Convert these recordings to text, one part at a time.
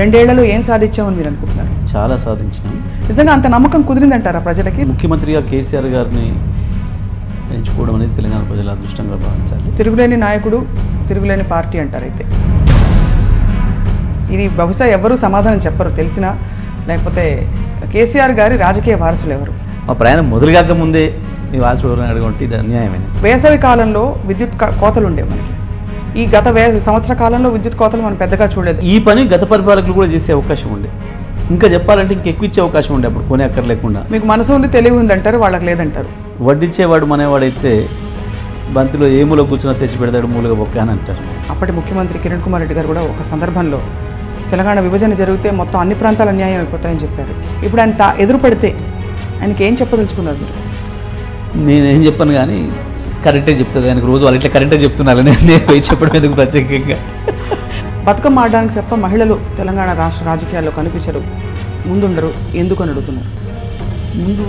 రెండేళ్లలో ఏం సాధించామని మీరు అనుకుంటున్నారు? చాలా సాధించినాం. నిజంగా అంత నమ్మకం కుదిరిందంటారా ప్రజలకి? ముఖ్యమంత్రిగా కేసీఆర్ గారిని ఎంచుకోవడం అనేది తెలంగాణ ప్రజల అదృష్టంగా భావించాలి. తిరుగులేని నాయకుడు, తిరుగులేని పార్టీ అంటారు. అయితే ఇది బహుశా ఎవరు సమాధానం చెప్పరు తెలిసినా, లేకపోతే కేసీఆర్ గారి రాజకీయ వారసులు ఎవరు? మా ప్రయాణం మొదలుగాక ముందే మీ వారసుడు ఎవరైనా అడగంటే ఇది అన్యాయమైన. వేసవి కాలంలో విద్యుత్ కోతలు ఉండేవి మనకి. ఈ గత సంవత్సర కాలంలో విద్యుత్ కోతలు మనం పెద్దగా చూడలేదు. ఈ పని గత పరిపాలకులు కూడా చేసే అవకాశం ఉండే, ఇంకా చెప్పాలంటే ఇంకెక్కువ ఇచ్చే అవకాశం ఉండే. అప్పుడు కొనే అక్కర్ లేకుండా. మీకు మనసు ఉంది, తెలివి ఉంది అంటారు, వాళ్ళకి లేదంటారు. వడ్డిచ్చేవాడు మనేవాడైతే బంతిలో ఏ మూల కూర్చున్నా తెచ్చి పెడతాడు, మూలగా బొక్క అని అంటారు. అప్పటి ముఖ్యమంత్రి కిరణ్ కుమార్ రెడ్డి గారు కూడా ఒక సందర్భంలో తెలంగాణ విభజన జరిగితే మొత్తం అన్ని ప్రాంతాలు అన్యాయం అయిపోతాయని చెప్పారు. ఇప్పుడు ఆయన ఎదురు పడితే ఆయనకి ఏం చెప్పదలుచుకున్నారు మీరు? నేనేం చెప్పాను కానీ కరెక్టే చెప్తుంది ఆయనకు. రోజు వాళ్ళు ఇట్లా కరెక్టే చెప్తున్నారు, నేను పోయి చెప్పడం ఎందుకు ప్రత్యేకంగా. బతుకమ్మ ఆడడానికి తప్ప మహిళలు తెలంగాణ రాష్ట్ర రాజకీయాల్లో కనిపించరు, ముందుండరు, ఎందుకు అని అడుగుతున్నారు. ముందు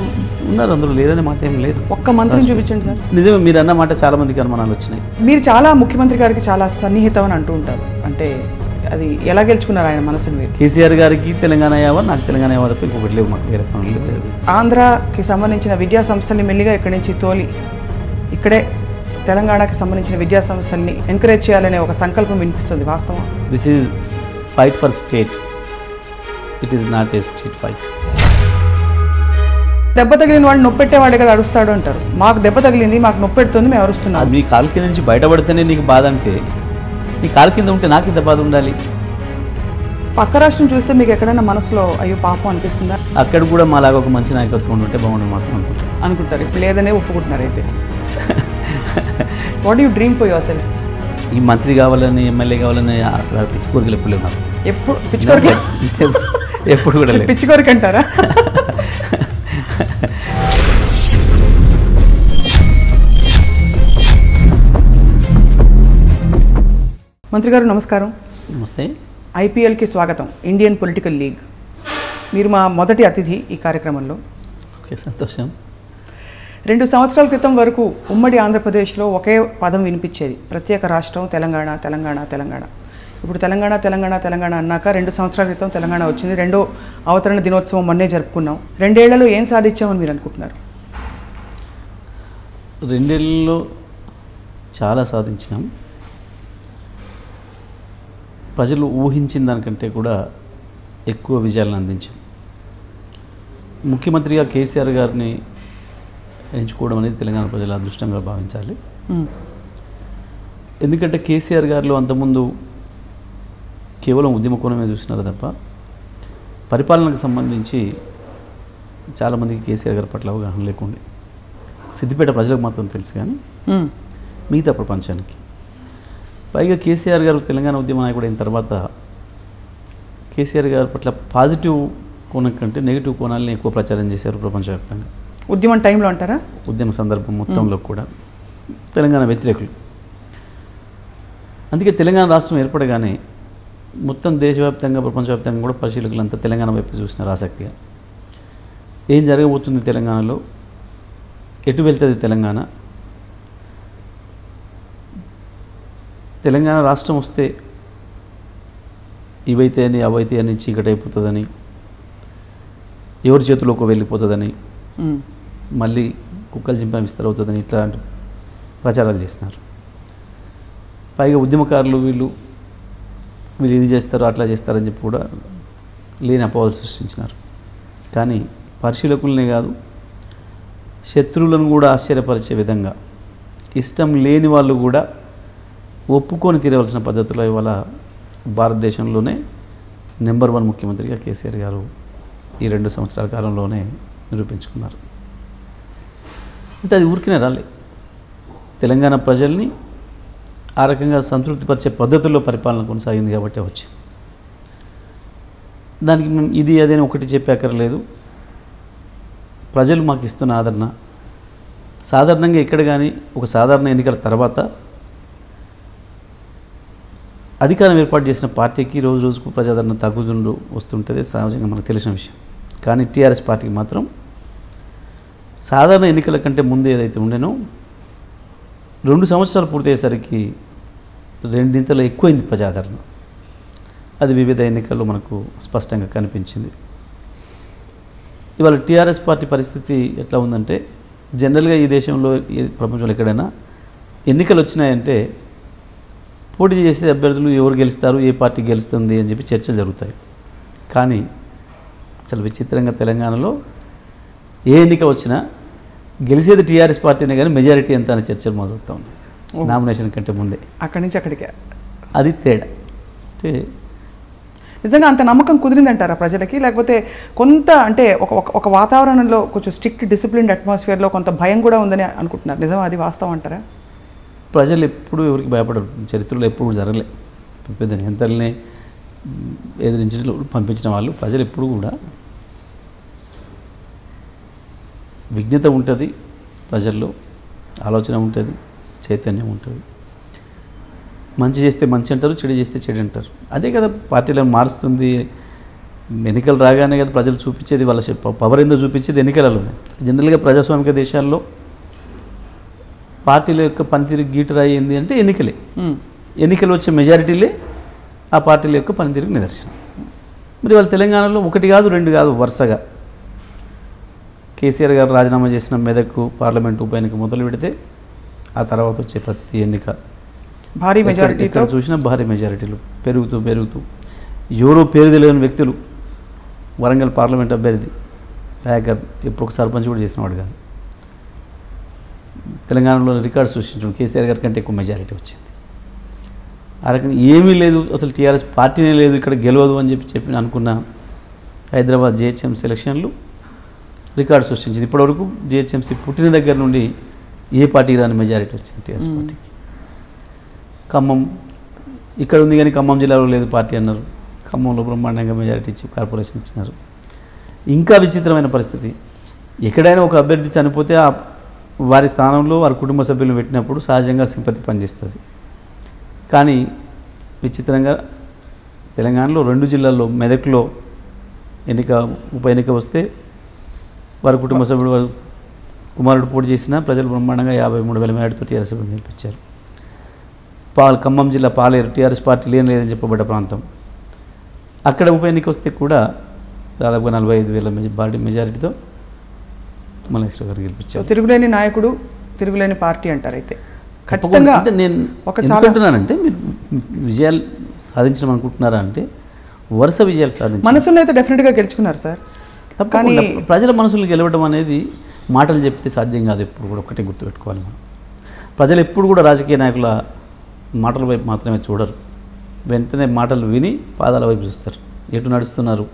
ఉన్నారు, అందులో లేరనే మాట ఏం లేదు. ఒక్క మంత్రిని చూపించండి సార్. నిజమే, మీరు అన్న మాట చాలా మందికి అనుమానాలు వచ్చినాయి. మీరు చాలా ముఖ్యమంత్రి గారికి చాలా సన్నిహితం అని అంటూ ఉంటారు, అంటే అది ఎలా గెలుచుకున్నారు ఆయన మనసుని మీరు? కేసీఆర్ గారికి తెలంగాణ యావ, నాకు తెలంగాణ యావ తప్ప ఇంకొకటి లేవు, మాకు వేరే పనులు లేవు. ఆంధ్రాకి సంబంధించిన విద్యా సంస్థల్ని మెల్లిగా ఇక్కడి నుంచి తోలి ఇక్కడే తెలంగాణకి సంబంధించిన విద్యా సంస్థల్ని ఎంకరేజ్ చేయాలనే ఒక సంకల్పం వినిపిస్తుంది, వాస్తవం? This is fight for state, it is not a street fight. దెబ్బ తగిలిన వాడు నొప్పెట్టేవాడే కదా అరుస్తాడు అంటారు. మాకు దెబ్బ తగిలింది, మాకు నొప్పెడుతుంది, మేము అరుస్తున్నాం. అది మీ కాలు కింద నుంచి బయటపడితేనే నీకు బాధ అంటే, నీ కాలు కింద ఉంటే నాకు ఇంత బాధ ఉండాలి. పక్క రాష్ట్రం చూస్తే మీకు ఎక్కడైనా మనసులో అయ్యో పాపం అనిపిస్తుందా? అక్కడ కూడా మాలాగా ఒక మంచి నాయకత్వం ఉంటే బాగుండదు మాత్రం అనుకుంటారు. ఇప్పుడు లేదనే ఒప్పుకుంటున్నారు. అయితే what you dream for your self? ఈ మంత్రి కావాలని, ఎమ్మెల్యే కావాలని అసలు పిచ్చి కోరికలు ఎప్పుడు లేవు నాకు. ఎప్పుడు పిచ్చి కోరిక? ఎప్పుడు కూడా లేదు. పిచ్చి కోరిక అంటారా? మంత్రి గారు నమస్కారం. నమస్తే. ఐపీఎల్కి స్వాగతం, ఇండియన్ పొలిటికల్ లీగ్. మీరు మా మొదటి అతిథి ఈ కార్యక్రమంలో. ఓకే, సంతోషం. 2 సంవత్సరాల క్రితం వరకు ఉమ్మడి ఆంధ్రప్రదేశ్లో ఒకే పదం వినిపించేది, ప్రత్యేక రాష్ట్రం, తెలంగాణ తెలంగాణ తెలంగాణ. ఇప్పుడు తెలంగాణ తెలంగాణ తెలంగాణ అన్నాక 2 సంవత్సరాల క్రితం తెలంగాణ వచ్చింది. 2వ అవతరణ దినోత్సవం మొన్నే జరుపుకున్నాం. 2 ఏళ్లలో ఏం సాధించామని మీరు అనుకుంటున్నారు? 2 ఏళ్లలో చాలా సాధించినాం. ప్రజలు ఊహించిన దానికంటే కూడా ఎక్కువ విజయాలను అందించాం. ముఖ్యమంత్రిగా కేసీఆర్ గారిని ఎంచుకోవడం అనేది తెలంగాణ ప్రజల అదృష్టంగా భావించాలి. ఎందుకంటే కేసీఆర్ గారిలో అంతకుముందు కేవలం ఉద్యమ కోణమే చూసినారు తప్ప పరిపాలనకు సంబంధించి చాలామందికి కేసీఆర్ గారి పట్ల అవగాహన లేకుండే. సిద్దిపేట ప్రజలకు మాత్రం తెలుసు, కానీ మిగతా ప్రపంచానికి. పైగా కేసీఆర్ గారు తెలంగాణ ఉద్యమ నాయకుడు అయిన తర్వాత కేసీఆర్ గారి పట్ల పాజిటివ్ కోణం కంటే నెగిటివ్ కోణాలని ఎక్కువ ప్రచారం చేశారు ప్రపంచవ్యాప్తంగా. ఉద్యమం టైంలో అంటారా? ఉద్యమ సందర్భం మొత్తంలో కూడా తెలంగాణ వ్యతిరేకులు. అందుకే తెలంగాణ రాష్ట్రం ఏర్పడగానే మొత్తం దేశవ్యాప్తంగా, ప్రపంచవ్యాప్తంగా కూడా పరిశీలకులంతా తెలంగాణ వైపు చూసినారు ఆసక్తిగా. ఏం జరగబోతుంది తెలంగాణలో, ఎటు వెళ్తుంది తెలంగాణ, తెలంగాణ రాష్ట్రం వస్తే ఇవైతే అని అవైతే అని చీకటి అయిపోతుందని, ఎవరి చేతిలోకి వెళ్ళిపోతుందని, మళ్ళీ కుక్కలు జింప విస్తర అవుతుందని ఇట్లాంటి ప్రచారాలు చేస్తున్నారు. పైగా ఉద్యమకారులు వీళ్ళు ఇది చేస్తారు అట్లా చేస్తారని చెప్పి కూడా లేని అపోహలు సృష్టించినారు. కానీ పరిశీలకులనే కాదు, శత్రువులను కూడా ఆశ్చర్యపరిచే విధంగా ఇష్టం లేని వాళ్ళు కూడా ఒప్పుకొని తీరవలసిన పద్ధతిలో ఇవాళ భారతదేశంలోనే నెంబర్ 1 ముఖ్యమంత్రిగా కేసీఆర్ గారు ఈ 2 సంవత్సరాల కాలంలోనే నిరూపించుకున్నారు. అంటే అది ఊరికినే రాలే, తెలంగాణ ప్రజల్ని ఆ రకంగా సంతృప్తిపరిచే పద్ధతుల్లో పరిపాలన కొనసాగింది కాబట్టి వచ్చింది. దానికి ఇది అదేని ఒకటి చెప్పక్కర్లేదు. ప్రజలు మాకు ఇస్తున్న ఆదరణ సాధారణంగా ఎక్కడ కానీ ఒక సాధారణ ఎన్నికల తర్వాత అధికారం ఏర్పాటు చేసిన పార్టీకి రోజు రోజుకు ప్రజాదరణ తగ్గుతుంటూ వస్తుంటుంది సహజంగా మనకు తెలిసిన విషయం. కానీ టీఆర్ఎస్ పార్టీకి మాత్రం సాధారణ ఎన్నికల కంటే ముందు ఏదైతే ఉండేనో 2 సంవత్సరాలు పూర్తయ్యేసరికి 2 ఇంతలు ఎక్కువైంది ప్రజాదరణ. అది వివిధ ఎన్నికల్లో మనకు స్పష్టంగా కనిపించింది. ఇవాళ టీఆర్ఎస్ పార్టీ పరిస్థితి ఎట్లా ఉందంటే జనరల్గా ఈ దేశంలో ఈ ప్రపంచంలో ఎక్కడైనా ఎన్నికలు వచ్చినాయంటే పోటీ చేసే అభ్యర్థులు ఎవరు గెలుస్తారు, ఏ పార్టీ గెలుస్తుంది అని చెప్పి చర్చలు జరుగుతాయి. కానీ చాలా విచిత్రంగా తెలంగాణలో ఏ ఎన్నిక వచ్చినా గెలిచేది టీఆర్ఎస్ పార్టీనే కానీ మెజారిటీ ఎంత అనే చర్చలు మొదలవుతూ ఉన్నాయి నామినేషన్ కంటే ముందే. అక్కడి నుంచి అక్కడికే అది తేడా. అంటే నిజంగా అంత నమ్మకం కుదిరిందంటారా ప్రజలకి, లేకపోతే కొంత అంటే ఒక వాతావరణంలో కొంచెం స్ట్రిక్ట్ డిసిప్లిన్డ్ అట్మాస్ఫియర్లో కొంత భయం కూడా ఉందని అనుకుంటున్నారు? నిజం, అది వాస్తవం అంటారా? ప్రజలు ఎప్పుడు ఎవరికి భయపడరు. చరిత్రలో ఎప్పుడు జరగలే. పెద్ద నేతల్ని ఎదిరించిన పంపించిన వాళ్ళు ప్రజలు ఎప్పుడు కూడా విజ్ఞత ఉంటుంది, ప్రజల్లో ఆలోచన ఉంటుంది, చైతన్యం ఉంటుంది. మంచి చేస్తే మంచి అంటారు, చెడు చేస్తే చెడు అంటారు. అదే కదా పార్టీలను మారుస్తుంది. ఎన్నికలు రాగానే కదా ప్రజలు చూపించేది వాళ్ళ పవర్ ఏందో చూపించేది ఎన్నికలలోనే. జనరల్గా ప్రజాస్వామిక దేశాల్లో పార్టీల యొక్క పనితీరు గీటరాయి ఏంది అంటే ఎన్నికలే. ఎన్నికలు వచ్చే మెజారిటీలే ఆ పార్టీల యొక్క పనితీరుకు నిదర్శనం. మరి వాళ్ళ తెలంగాణలో 1 కాదు 2 కాదు వరుసగా కేసీఆర్ గారు రాజీనామా చేసిన మెదక్ పార్లమెంట్ ఉప ఎన్నిక మొదలు పెడితే ఆ తర్వాత వచ్చే ప్రతి ఎన్నిక భారీ మెజారిటీతో చూసినా భారీ మెజారిటీలు పెరుగుతూ ఎవరో పేరు తెలియని వ్యక్తులు వరంగల్ పార్లమెంట్ అభ్యర్థి దయాకర్ ఎప్పుడు ఒక సర్పంచ్ కూడా చేసినవాడు కాదు. తెలంగాణలో రికార్డు సృష్టించడం కేసీఆర్ గారి కంటే ఎక్కువ మెజారిటీ వచ్చింది. ఆ రకంగా ఏమీ లేదు, అసలు టీఆర్ఎస్ పార్టీనే లేదు, ఇక్కడ గెలవదు అని చెప్పి అనుకున్న హైదరాబాద్ జిహెచ్ఎంసీ ఎలక్షన్లు రికార్డు సృష్టించింది. ఇప్పటివరకు జిహెచ్ఎంసీ పుట్టిన దగ్గర నుండి ఏ పార్టీ రాని మెజారిటీ వచ్చింది టీఆర్ఎస్ పార్టీకి. ఖమ్మం ఇక్కడ ఉంది కానీ ఖమ్మం జిల్లాలో లేదు పార్టీ అన్నారు. ఖమ్మంలో బ్రహ్మాండంగా మెజారిటీ ఇచ్చి కార్పొరేషన్ ఇచ్చినారు. ఇంకా విచిత్రమైన పరిస్థితి, ఎక్కడైనా ఒక అభ్యర్థి చనిపోతే వారి స్థానంలో వారి కుటుంబ సభ్యులను పెట్టినప్పుడు సహజంగా సింపతి పనిచేస్తుంది. కానీ విచిత్రంగా తెలంగాణలో 2 జిల్లాల్లో మెదక్లో ఉప ఎన్నిక వస్తే వారి కుటుంబ సభ్యుడు వారి కుమారుడు పోటీ చేసినా ప్రజలు బ్రహ్మాండంగా 53,000 మేడతో టీఆర్ఎస్ గెలిపించారు. ఖమ్మం జిల్లా పాలేరు టీఆర్ఎస్ పార్టీ లేదని చెప్పబడ్డ ప్రాంతం, అక్కడ ఉప ఎన్నిక వస్తే కూడా దాదాపుగా 45,000 భారీ మెజారిటీతో తుమ్మలేశ్వర గారు గెలిపించారు. తిరుగులేని నాయకుడు, తిరుగులేని పార్టీ అంటారు. అయితే ఖచ్చితంగా అంటే నేను అనుకుంటున్నానంటే మీరు విజయాలు సాధించడం అనుకుంటున్నారా అంటే వరుస విజయాలు సాధించారు. మనసులో అయితే డెఫినెట్గా గెలుచుకున్నారు సార్. కానీ ప్రజల మనసులు గెలవడం అనేది మాటలు చెప్తే సాధ్యం కాదు. ఎప్పుడు కూడా ఒకటే గుర్తుపెట్టుకోవాలి మనం. ప్రజలు ఎప్పుడు కూడా రాజకీయ నాయకుల మాటల వైపు మాత్రమే చూడరు. వెంటనే మాటలు విని పాదాల వైపు చూస్తారు. ఎటు నడుస్తున్నారు,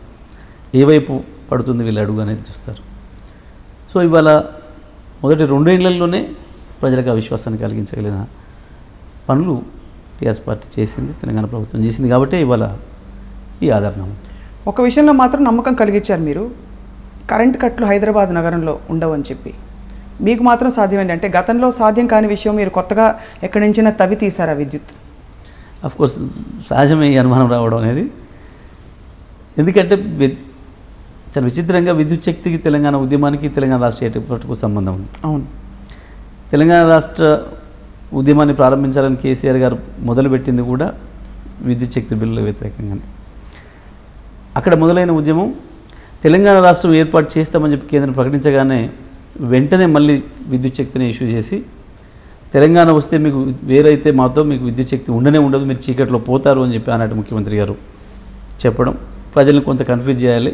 ఏ వైపు పడుతుంది వీళ్ళు అడుగు అనేది చూస్తారు. సో ఇవాళ మొదటి 2 ఏళ్లలోనే ప్రజలకు ఆ విశ్వాసాన్ని కలిగించగలిగిన పనులు టీఆర్ఎస్ పార్టీ చేసింది, తెలంగాణ ప్రభుత్వం చేసింది. కాబట్టి ఇవాళ ఈ ఆదరణ. ఒక విషయంలో మాత్రం నమ్మకం కలిగించారు మీరు, కరెంట్ కట్లు హైదరాబాద్ నగరంలో ఉండవని చెప్పి. మీకు మాత్రం సాధ్యమైంది అంటే గతంలో సాధ్యం కాని విషయం, మీరు కొత్తగా ఎక్కడి నుంచైనా తవ్వి తీశారా విద్యుత్? అఫ్కోర్స్ సహజమే ఈ అనుమానం రావడం అనేది. ఎందుకంటే చాలా విచిత్రంగా విద్యుత్ శక్తికి తెలంగాణ ఉద్యమానికి తెలంగాణ రాష్ట్ర ఏర్పాటుకు సంబంధం ఉంది. అవును, తెలంగాణ రాష్ట్ర ఉద్యమాన్ని ప్రారంభించాలని కేసీఆర్ గారు మొదలుపెట్టింది కూడా విద్యుత్ శక్తి బిల్లుల వ్యతిరేకంగానే. అక్కడ మొదలైన ఉద్యమం తెలంగాణ రాష్ట్రం ఏర్పాటు చేస్తామని చెప్పి కేంద్రం ప్రకటించగానే వెంటనే మళ్ళీ విద్యుత్ శక్తిని ఇష్యూ చేసి తెలంగాణ వస్తే మీకు వేరైతే మాతో మీకు విద్యుత్ శక్తి ఉండదు, మీరు చీకట్లో పోతారు అని చెప్పి ఆనాటి ముఖ్యమంత్రి గారు చెప్పడం ప్రజలను కొంత కన్ఫ్యూజ్ చేయాలి,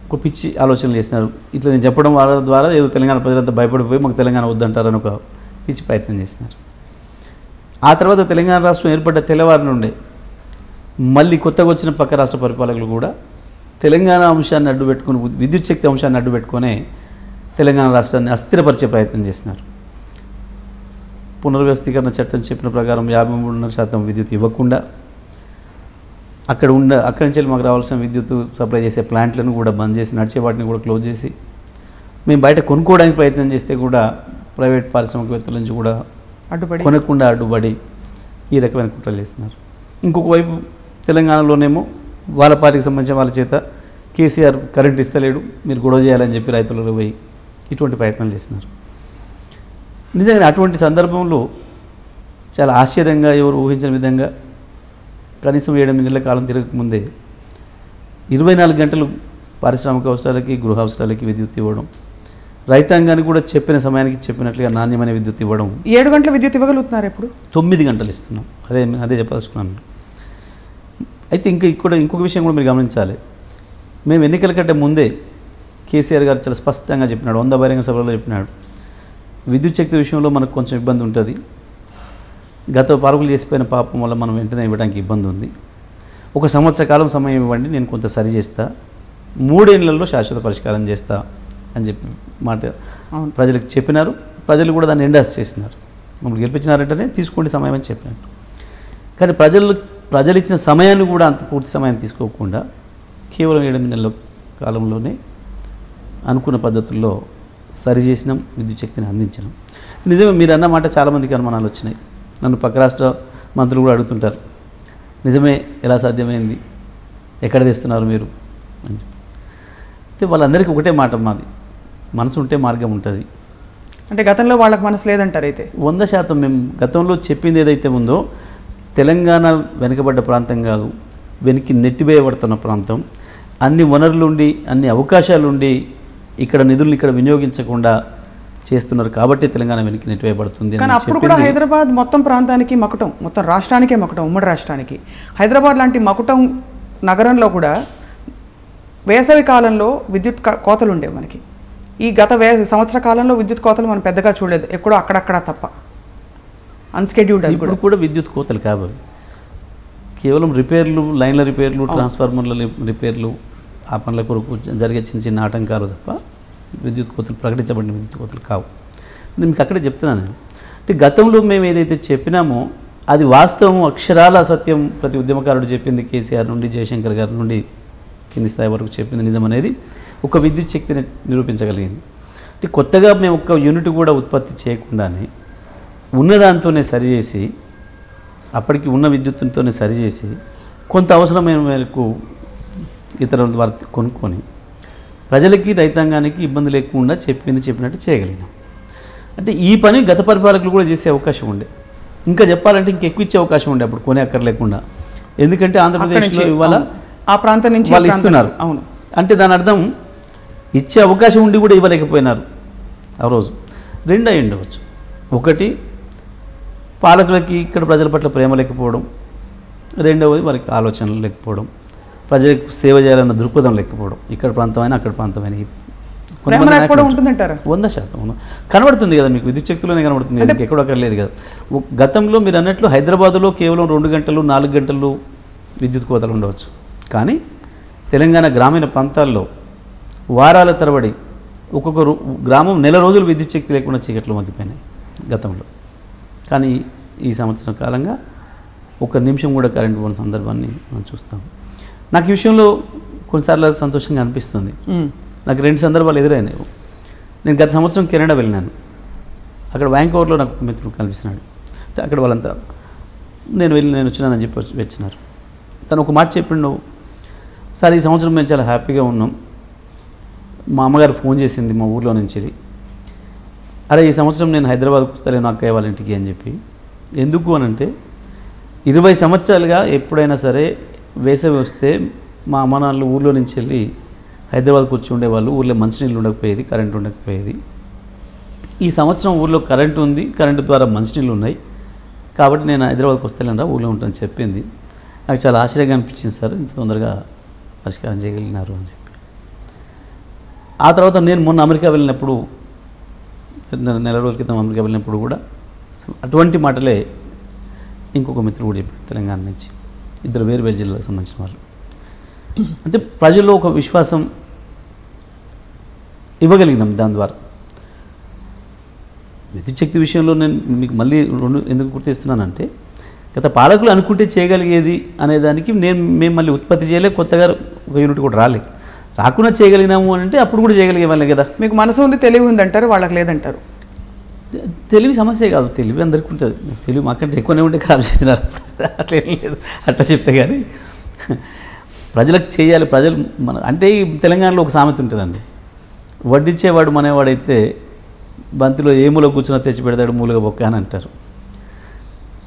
ఒక పిచ్చి ఆలోచనలు చేసినారు. ఇట్లా నేను చెప్పడం ద్వారా ఏదో తెలంగాణ ప్రజలంతా భయపడిపోయి మాకు తెలంగాణ వద్దంటారని ఒక పిచ్చి ప్రయత్నం చేసినారు. ఆ తర్వాత తెలంగాణ రాష్ట్రం ఏర్పడ్డ తెల్లవారి నుండే మళ్ళీ కొత్తగా వచ్చిన పక్క రాష్ట్ర పరిపాలకులు కూడా తెలంగాణ అంశాన్ని అడ్డుపెట్టుకుని, విద్యుత్ శక్తి అంశాన్ని అడ్డుపెట్టుకునే తెలంగాణ రాష్ట్రాన్ని అస్థిరపరిచే ప్రయత్నం చేసినారు. పునర్వ్యవస్థీకరణ చట్టం చెప్పిన ప్రకారం 53.5% విద్యుత్ ఇవ్వకుండా అక్కడి నుంచి మాకు రావాల్సిన విద్యుత్ సప్లై చేసే ప్లాంట్లను కూడా బంద్ చేసి, నడిచే వాటిని కూడా క్లోజ్ చేసి మేము బయట కొనుక్కోవడానికి ప్రయత్నం చేస్తే కూడా ప్రైవేట్ పారిశ్రామికవేత్తల నుంచి కూడా అడ్డుపడి కొనకుండా అడ్డుపడి ఈ రకమైన కుట్రలు చేస్తున్నారు. ఇంకొక వైపు తెలంగాణలోనేమో వాళ్ళ పార్టీకి సంబంధించిన వాళ్ళ చేత కేసీఆర్ కరెంట్ ఇస్తలేడు, మీరు గొడవ చేయాలని చెప్పి రైతులకు పోయి ఇటువంటి ప్రయత్నాలు చేస్తున్నారు. నిజంగా అటువంటి సందర్భంలో చాలా ఆశ్చర్యంగా, ఎవరు ఊహించిన విధంగా కనీసం 7-8 నెలల కాలం తిరగకముందే 24 గంటలు పారిశ్రామిక అవసరాలకి, గృహ అవసరాలకి విద్యుత్ ఇవ్వడం, రైతాంగానికి కూడా చెప్పిన సమయానికి చెప్పినట్లుగా నాణ్యమైన విద్యుత్ ఇవ్వడం. 7 గంటల విద్యుత్ ఇవ్వగలుగుతున్నారు ఇప్పుడు? 9 గంటలు ఇస్తున్నాం. అదే చెప్పదలుచుకున్నాను. అయితే ఇంకొక విషయం కూడా మీరు గమనించాలి. మేము ఎన్నికల కంటే ముందే కేసీఆర్ గారు చాలా స్పష్టంగా చెప్పినాడు, 100 బహిరంగ సభలో చెప్పినాడు, విద్యుత్ శక్తి విషయంలో మనకు కొంచెం ఇబ్బంది ఉంటుంది, గత పాలకులు చేసిపోయిన పాపం వల్ల మనం వెంటనే ఇవ్వడానికి ఇబ్బంది ఉంది, 1 సంవత్సర కాలం సమయం ఇవ్వండి, నేను కొంత సరి చేస్తా, 3 ఏళ్లలో శాశ్వత పరిష్కారం చేస్తా అని చెప్పి మాట ప్రజలకు చెప్పినారు. ప్రజలు కూడా దాన్ని ఎండాస్ చేసినారు. మమ్మల్ని గెలిపించినారంటేనే తీసుకోండి సమయం అని చెప్పినారు. కానీ ప్రజలు ఇచ్చిన సమయాన్ని కూడా అంత పూర్తి సమయం తీసుకోకుండా కేవలం 7 నెలల కాలంలోనే అనుకున్న పద్ధతుల్లో సరి చేసినాం, విద్యుత్ శక్తిని అందించినాం. నిజమే మీరు అన్న మాట చాలామందికి అనుమానాలు వచ్చినాయి. నన్ను పక్క రాష్ట్ర మంత్రులు కూడా అడుగుతుంటారు, నిజమే, ఎలా సాధ్యమైంది, ఎక్కడ తెస్తున్నారు మీరు అని చెప్పి. అంటే వాళ్ళందరికీ ఒకటే మాట, మాది మనసు ఉంటే మార్గం ఉంటుంది. అంటే గతంలో వాళ్ళకి మనసు లేదంటారు? అయితే 100% మేము గతంలో చెప్పింది ఏదైతే ఉందో, తెలంగాణ వెనుకబడ్డ ప్రాంతం కాదు, వెనక్కి నెట్టివేయబడుతున్న ప్రాంతం, అన్ని వనరులుండి అన్ని అవకాశాలుండి ఇక్కడ నిధులను ఇక్కడ వినియోగించకుండా చేస్తున్నారు కాబట్టి తెలంగాణ వెనక్కి నెట్టివేయబడుతుంది. కానీ అప్పుడు కూడా హైదరాబాద్ మొత్తం ప్రాంతానికి మకుటం, మొత్తం రాష్ట్రానికే మకుటం, ఉమ్మడి రాష్ట్రానికి. హైదరాబాద్ లాంటి మకుటం నగరంలో కూడా వేసవి కాలంలో విద్యుత్ కోతలు ఉండేవి మనకి. ఈ గత సంవత్సర కాలంలో విద్యుత్ కోతలు మనం పెద్దగా చూడలేదు, ఎక్కడో అక్కడక్కడ తప్ప, అన్స్కెడ్యూల్డ్. ఇప్పుడు కూడా విద్యుత్ కోతలు కావాలి, కేవలం రిపేర్లు, లైన్ల రిపేర్లు, ట్రాన్స్ఫార్మర్ల రిపేర్లు, ఆ పనుల కొరకు జరిగే చిన్న చిన్న ఆటంకాలు తప్ప విద్యుత్ కోతలు, ప్రకటించబడిన విద్యుత్ కోతలు కావు. నేను మీకు అక్కడే చెప్తున్నాను. అంటే గతంలో మేము ఏదైతే చెప్పినామో అది వాస్తవం, అక్షరాల సత్యం. ప్రతి ఉద్యమకారుడు చెప్పింది, కేసీఆర్ నుండి జయశంకర్ గారి నుండి కింది స్థాయి వరకు చెప్పింది నిజం అనేది ఒక విద్యుత్ శక్తిని నిరూపించగలిగింది. అంటే కొత్తగా మేము ఒక్క యూనిట్ కూడా ఉత్పత్తి చేయకుండానే ఉన్నదాంతోనే సరిచేసి, అప్పటికి ఉన్న విద్యుత్తుతోనే సరిచేసి, కొంత అవసరమైన మేరకు ఇతరుల ద్వారా కొనుక్కొని ప్రజలకి, రైతాంగానికి ఇబ్బంది లేకుండా చెప్పినట్టు చేయగలిగినాం. అంటే ఈ పని గత పరిపాలకులు కూడా చేసే అవకాశం ఉండే, ఇంకా చెప్పాలంటే ఇంకెక్కువ ఇచ్చే అవకాశం ఉండే అప్పుడు, కొనే అక్కర్లేకుండా. ఎందుకంటే ఆంధ్రప్రదేశ్లో ఇవాళ ఆ ప్రాంతం నుంచి వాళ్ళు ఇస్తున్నారు. అవును, అంటే దాని అర్థం ఇచ్చే అవకాశం ఉండి కూడా ఇవ్వలేకపోయినారు ఆ రోజు. 2 అయి ఉండవచ్చు. ఒకటి, పాలకులకి ఇక్కడ ప్రజల పట్ల ప్రేమ లేకపోవడం, రెండవది వారికి ఆలోచనలు లేకపోవడం, ప్రజలకు సేవ చేయాలన్న దృక్పథం లేకపోవడం. ఇక్కడ ప్రాంతమైనా అక్కడ ప్రాంతమైన 100% కనబడుతుంది కదా మీకు, విద్యుత్ శక్తిలోనే కనబడుతుంది, ఎక్కడో అక్కడ లేదు కదా. గతంలో మీరు అన్నట్లు హైదరాబాదులో కేవలం 2 గంటలు 4 గంటలు విద్యుత్ కోతలు ఉండవచ్చు, కానీ తెలంగాణ గ్రామీణ ప్రాంతాల్లో వారాల తరబడి ఒక్కొక్క గ్రామం నెల రోజులు విద్యుత్ శక్తి లేకుండా చీకట్లు మగ్గిపోయినాయి గతంలో. కానీ ఈ సంవత్సరం కాలంగా 1 నిమిషం కూడా కరెంటు పోయిన సందర్భాన్ని మనం చూస్తాం. నాకు ఈ విషయంలో కొన్నిసార్లు సంతోషంగా అనిపిస్తుంది. నాకు 2 సందర్భాలు ఎదురైనాయి. నేను గత సంవత్సరం కెనడా వెళ్ళినాను. అక్కడ వ్యాంకోవర్లో నాకు మిత్రుడు కనిపిస్తున్నాడు. అక్కడ వాళ్ళంతా నేను వచ్చినానని చెప్పి వచ్చినారు. తను ఒక మాట చెప్పిండు, సార్ ఈ సంవత్సరం మేము చాలా హ్యాపీగా ఉన్నాం, మా అమ్మగారు ఫోన్ చేసింది మా ఊర్లో నుంచి, అరే ఈ సంవత్సరం నేను హైదరాబాద్కి వస్తాను అక్కయ్య వాళ్ళ ఇంటికి అని చెప్పి. ఎందుకు అని అంటే 20 సంవత్సరాలుగా ఎప్పుడైనా సరే వేసవి వస్తే మా అమ్మ నాన్నలు ఊర్లో నుంచి వెళ్ళి హైదరాబాద్కి వచ్చి ఉండేవాళ్ళు, ఊర్లో మంచినీళ్ళు ఉండకపోయేది, కరెంట్ ఉండకపోయేది. ఈ సంవత్సరం ఊర్లో కరెంటు ఉంది, కరెంటు ద్వారా మంచినీళ్ళు ఉన్నాయి, కాబట్టి నేను హైదరాబాద్కి వస్తానరా ఊళ్ళో ఉంటాను చెప్పింది. నాకు చాలా ఆశ్చర్యంగా అనిపించింది, సార్ ఇంత తొందరగా పరిష్కారం చేయగలిగినారు అని చెప్పి. ఆ తర్వాత నేను మొన్న అమెరికా వెళ్ళినప్పుడు, నెల రోజుల క్రితం అమెరికా వెళ్ళినప్పుడు కూడా అటువంటి మాటలే ఇంకొక మిత్రుడు కూడా చెప్పాడు, తెలంగాణ నుంచి, 2 వేరు జిల్లాలకు సంబంధించిన వాళ్ళు. అంటే ప్రజల్లో ఒక విశ్వాసం ఇవ్వగలిగినాం దాని ద్వారా. విద్యుత్ శక్తి విషయంలో నేను మీకు మళ్ళీ 2 ఎందుకు గుర్తిస్తున్నానంటే, గత పాలకులు అనుకుంటే చేయగలిగేది అనేదానికి మేము మళ్ళీ ఉత్పత్తి చేయలే, కొత్తగా ఒక యూనిట్ కూడా రాకుండా చేయగలిగినాము అని అంటే అప్పుడు కూడా చేయగలిగే వాళ్ళే కదా. మీకు మనసు ఉంది, తెలివి ఉంది అంటారు, వాళ్ళకి లేదంటారు. తెలివి సమస్య కాదు, తెలివి అందరికీ ఉంటుంది. తెలివి మాకంటే ఎక్కువనే ఉంటే ఖరాబ్ చేసినారు, అట్లా ఏం లేదు. అట్లా చెప్తే కానీ ప్రజలకు చేయాలి. ప్రజలు మన అంటే ఈ తెలంగాణలో ఒక సామెత ఉంటుందండి, వడ్డిచ్చేవాడు మనవాడైతే బంతిలో ఏ మూల కూర్చున్నా తెచ్చి పెడతాడు మూలగా బొక్క అని అంటారు.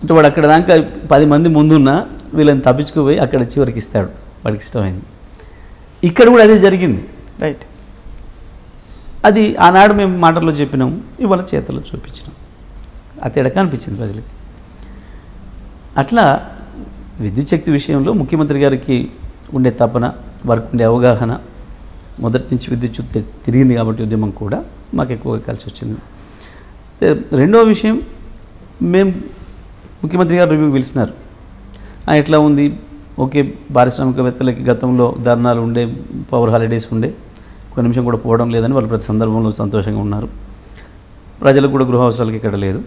అంటే వాడు అక్కడ దాకా 10 మంది ముందున్నా వీళ్ళని తప్పించుకుపోయి అక్కడ చివరికి ఇస్తాడు వాడికి ఇష్టమైంది. ఇక్కడ కూడా అదే జరిగింది. రైట్. అది ఆనాడు మేము మాటల్లో చెప్పినాం, ఇవాళ చేతల్లో చూపించినాం. ఆ తేడా అనిపించింది ప్రజలకి. అట్లా విద్యుత్ శక్తి విషయంలో ముఖ్యమంత్రి గారికి ఉండే తపన, వారికి ఉండే అవగాహన, మొదటి నుంచి విద్యుత్ తిరిగింది కాబట్టి ఉద్యమం కూడా మాకు ఎక్కువగా కలిసి వచ్చింది. రెండవ విషయం, మేము ముఖ్యమంత్రి గారు రివ్యూ పిలిచినారు. ఎట్లా ఉంది, ఓకే, పారిశ్రామికవేత్తలకి గతంలో ధర్నాలు ఉండే, పవర్ హాలిడేస్ ఉండే, ఒక నిమిషం కూడా పోవడం లేదని వాళ్ళు ప్రతి సందర్భంలో సంతోషంగా ఉన్నారు. ప్రజలకు కూడా గృహ అవసరాలకి ఇక్కడ లేదు.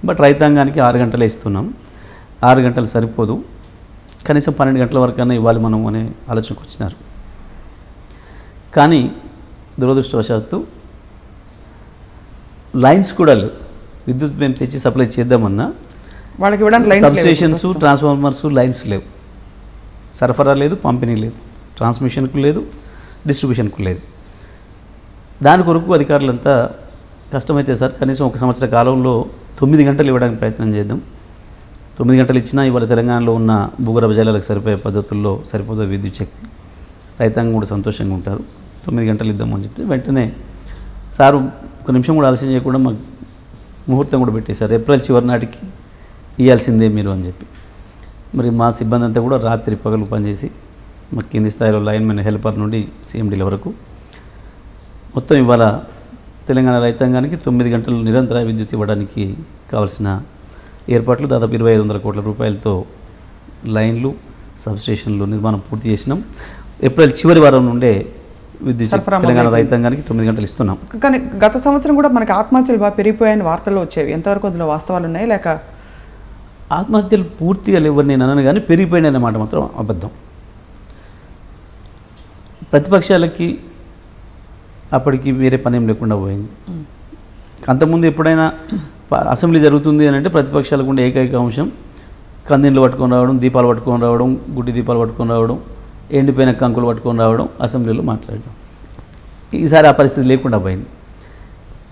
బట్ రైతాంగానికి 6 గంటలే ఇస్తున్నాం, 6 గంటలు సరిపోదు, కనీసం 12 గంటల వరకైనా ఇవ్వాలి మనం అనే ఆలోచనకు వచ్చినారు. కానీ దురదృష్టవశాత్తు లైన్స్ కూడా లేవు. విద్యుత్ మేము తెచ్చి సప్లై చేద్దామన్నా వాళ్ళకి ఇవ్వడానికి సబ్స్టేషన్స్, ట్రాన్స్ఫార్మర్స్, లైన్స్ లేవు. సరఫరా లేదు, పంపిణీ లేదు, ట్రాన్స్మిషన్కు లేదు, డిస్ట్రిబ్యూషన్కు లేదు. దాని కొరకు అధికారులంతా కష్టమైతే సార్ కనీసం 1 సంవత్సర కాలంలో 9 గంటలు ఇవ్వడానికి ప్రయత్నం చేద్దాం. 9 గంటలు ఇచ్చినా ఇవాళ తెలంగాణలో ఉన్న భూగర్భ జలాలకు సరిపోయే పద్ధతుల్లో సరిపోతుంది విద్యుత్ శక్తి, రైతాంగం కూడా సంతోషంగా ఉంటారు, 9 గంటలు ఇద్దామని చెప్పి వెంటనే సారు 1 నిమిషం కూడా ఆలస్యం చేయకుండా మాకు ముహూర్తం కూడా పెట్టేశారు. ఏప్రిల్ చివరి నాటికి ఇవ్వాల్సిందే మీరు అని చెప్పి. మరి మా సిబ్బంది అంతా కూడా రాత్రి పగలు పనిచేసి మా కింది స్థాయిలో లైన్మెన్, హెల్పర్ నుండి CMDల వరకు మొత్తం ఇవాళ తెలంగాణ రైతాంగానికి 9 గంటలు నిరంతర విద్యుత్ ఇవ్వడానికి కావాల్సిన ఏర్పాట్లు దాదాపు 2500 కోట్ల రూపాయలతో లైన్లు, సబ్స్టేషన్లు నిర్మాణం పూర్తి చేసినాం. ఏప్రిల్ చివరి వారం నుండే విద్యుత్ తెలంగాణ రైతాంగానికి 9 గంటలు ఇస్తున్నాం. కానీ గత సంవత్సరం కూడా మనకి ఆత్మహత్యలు బాగా పెరిగిపోయాయని వార్తల్లో వచ్చేవి. ఎంతవరకు అందులో వాస్తవాలు ఉన్నాయి? లేక ఆత్మహత్యలు పూర్తిగా లేవని నేను అనను, కానీ పెరిగిపోయినాయి అన్నమాట మాత్రం అబద్ధం. ప్రతిపక్షాలకి అప్పటికి వేరే పనేం లేకుండా పోయింది. అంతకుముందు ఎప్పుడైనా అసెంబ్లీ జరుగుతుంది అని అంటే ప్రతిపక్షాలకు ఉండే ఏకైక అంశం కందిండ్లు పట్టుకొని రావడం, దీపాలు పట్టుకొని రావడం, గుడ్డి దీపాలు పట్టుకొని రావడం, ఎండిపోయిన కంకులు పట్టుకొని రావడం, అసెంబ్లీలో మాట్లాడడం. ఈసారి ఆ పరిస్థితి లేకుండా పోయింది.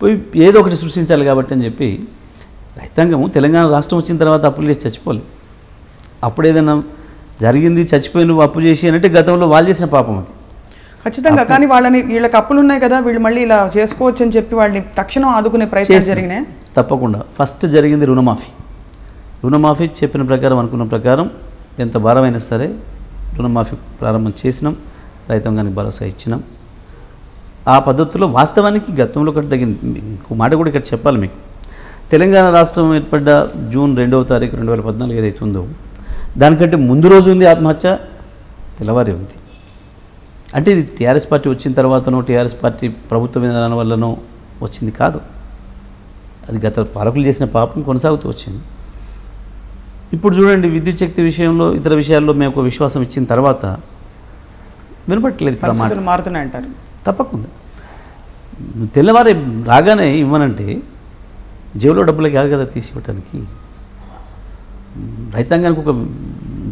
పోయి ఏదో ఒకటి సృష్టించాలి కాబట్టి అని చెప్పి రైతాంగము తెలంగాణ రాష్ట్రం వచ్చిన తర్వాత అప్పులు చేసి చచ్చిపోలేదు. అప్పుడు ఏదైనా జరిగింది, చచ్చిపోయిన అప్పు చేసి అంటే గతంలో వాళ్ళు చేసిన పాపం అది ఖచ్చితంగా. కానీ వీళ్ళకి అప్పులు ఉన్నాయి కదా, వీళ్ళు మళ్ళీ ఇలా చేసుకోవచ్చు అని చెప్పి వాళ్ళని తక్షణం ఆదుకునే ప్రయత్నం జరిగినాయి. తప్పకుండా ఫస్ట్ జరిగింది రుణమాఫీ. రుణమాఫీ చెప్పిన ప్రకారం, అనుకున్న ప్రకారం ఎంత భారమైనా సరే రుణమాఫీ ప్రారంభం చేసినాం, రైతాంగానికి భరోసా ఇచ్చినాం. ఆ పద్ధతిలో వాస్తవానికి గతంలో కంటే తగ్గింది. ఇంకో మాట కూడా ఇక్కడ చెప్పాలి మీకు, తెలంగాణ రాష్ట్రం ఏర్పడ్డ జూన్ 2వ తారీఖు 2014 ఏదైతే ఉందో దానికంటే ముందు రోజు ఉంది ఆత్మహత్య, తెల్లవారి ఉంది. అంటే ఇది టీఆర్ఎస్ పార్టీ వచ్చిన తర్వాతనో, టీఆర్ఎస్ పార్టీ ప్రభుత్వ విధానాల వల్లనో వచ్చింది కాదు. అది గత పాలకులు చేసిన పాపం కొనసాగుతూ వచ్చింది. ఇప్పుడు చూడండి, విద్యుత్ శక్తి విషయంలో, ఇతర విషయాల్లో మేము ఒక విశ్వాసం ఇచ్చిన తర్వాత వినపట్టలేదు. పరిస్థితులు మారుతున్నాయంటారు. తప్పకుండా తెల్లవారి రాగానే ఇవ్వనంటే జేబులో డబ్బులకి కాదు కదా తీసి ఇవ్వటానికి. రైతాంగానికి ఒక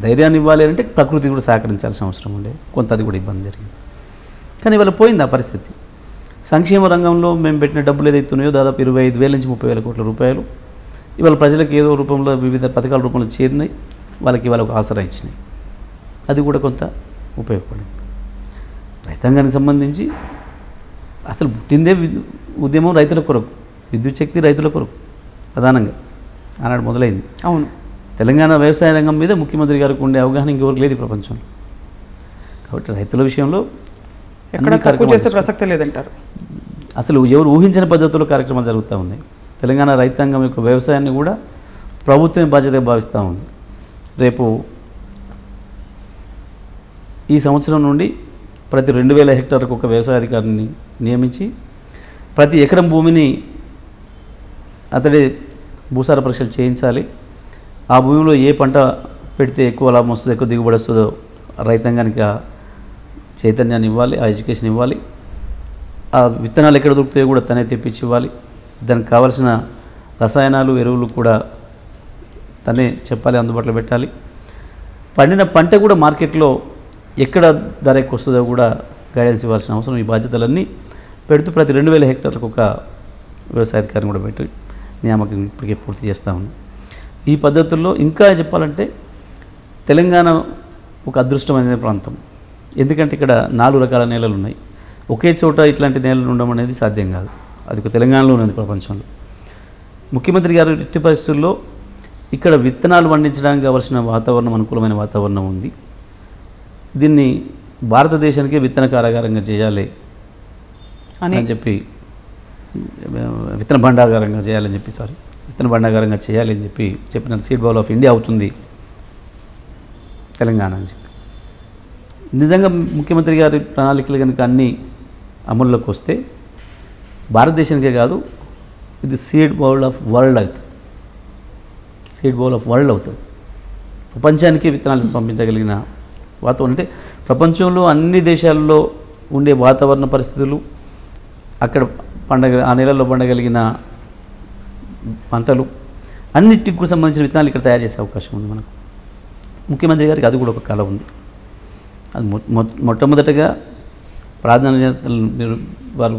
ధైర్యాన్ని ఇవ్వాలి అంటే ప్రకృతి కూడా సహకరించాల్సిన అవసరం ఉండే, కొంత అది కూడా ఇబ్బంది జరిగింది. కానీ ఇవాళ పోయింది ఆ పరిస్థితి. సంక్షేమ రంగంలో మేము పెట్టిన డబ్బులు ఏదైతున్నాయో దాదాపు 25,000 నుంచి 30,000 కోట్ల రూపాయలు ఇవాళ ప్రజలకు ఏదో రూపంలో, వివిధ పథకాల రూపంలో చేరినాయి. వాళ్ళకి ఇవాళ ఒక ఆసరా ఇచ్చినాయి, అది కూడా కొంత ఉపయోగపడింది. రైతాంగానికి సంబంధించి అసలు పుట్టిందే ఉద్యమం రైతుల కొరకు, విద్యుత్ శక్తి రైతుల కొరకు ప్రధానంగా ఆనాడు మొదలైంది. అవును, తెలంగాణ వ్యవసాయ రంగం మీద ముఖ్యమంత్రి గారికి ఉండే అవగాహన ఇంకెవరికి లేదు ప్రపంచంలో. కాబట్టి రైతుల విషయంలో ఎక్కడ తక్కువ చేసే ప్రసక్తే లేదంటారు. అసలు ఎవరు ఊహించని పద్ధతుల్లో కార్యక్రమాలు జరుగుతూ ఉన్నాయి. తెలంగాణ రైతాంగం యొక్క వ్యవసాయాన్ని కూడా ప్రభుత్వమే బాధ్యతగా భావిస్తూ ఉంది. రేపు ఈ సంవత్సరం నుండి ప్రతి 2,000 హెక్టార్లకు ఒక వ్యవసాయ అధికారిని నియమించి ప్రతి ఎకరం భూమిని అతడే భూసార పరీక్షలు చేయించాలి. ఆ భూమిలో ఏ పంట పెడితే ఎక్కువ లాభం వస్తుందో, ఎక్కువ దిగుబడి వస్తుందో రైతాంగానికి చైతన్యాన్ని ఇవ్వాలి, ఆ ఎడ్యుకేషన్ ఇవ్వాలి. ఆ విత్తనాలు ఎక్కడ దొరుకుతాయో కూడా తనే తెప్పించి ఇవ్వాలి. దానికి కావాల్సిన రసాయనాలు, ఎరువులు కూడా తనే చెప్పాలి, అందుబాటులో పెట్టాలి. పండిన పంట కూడా మార్కెట్లో ఎక్కడ ధర ఎక్కువ వస్తుందో కూడా గైడెన్స్ ఇవ్వాల్సిన అవసరం. ఈ బాధ్యతలన్నీ పెడుతూ ప్రతి 2000 హెక్టార్లకు ఒక వ్యవసాయాధికారిని కూడా పెట్టి నియామకం ఇప్పటికే పూర్తి చేస్తూ ఉంది. ఈ పద్ధతుల్లో ఇంకా చెప్పాలంటే తెలంగాణ ఒక అదృష్టమైన ప్రాంతం. ఎందుకంటే ఇక్కడ 4 రకాల నేలలు ఉన్నాయి. ఒకే చోట ఇట్లాంటి నేలలు ఉండడం అనేది సాధ్యం కాదు. అది ఒక తెలంగాణలో ఉన్నది ప్రపంచంలో. ముఖ్యమంత్రి గారు ఎట్టి పరిస్థితుల్లో ఇక్కడ విత్తనాలు పండించడానికి కావాల్సిన వాతావరణం, అనుకూలమైన వాతావరణం ఉంది. దీన్ని భారతదేశానికి విత్తన కారాగారంగా చేయాలి అని చెప్పి, విత్తన భండాగారంగా చేయాలని చెప్పి విత్తన భండాగారంగా చేయాలి అని చెప్పిన సీడ్ బౌల్ ఆఫ్ ఇండియా అవుతుంది తెలంగాణ అని చెప్పి. నిజంగా ముఖ్యమంత్రి గారి ప్రణాళికలు కనుక అన్నీ అమల్లోకి వస్తే భారతదేశానికే కాదు, ఇది సీడ్ బౌల్ ఆఫ్ వరల్డ్ అవుతుంది. సీడ్ బౌల్ ఆఫ్ వరల్డ్ అవుతుంది. ప్రపంచానికి విత్తనాలు పంపించగలిగిన వాతావరణం అంటే ప్రపంచంలో అన్ని దేశాల్లో ఉండే వాతావరణ పరిస్థితులు, అక్కడ ఆ నెలల్లో పండగలిగిన పంటలు అన్నిటికి సంబంధించిన విత్తనాలు ఇక్కడ తయారు చేసే అవకాశం ఉంది మనకు. ముఖ్యమంత్రి గారికి అది కూడా ఒక కళ ఉంది. అది మొట్టమొదటగా ప్రాధాన్యతలు వారు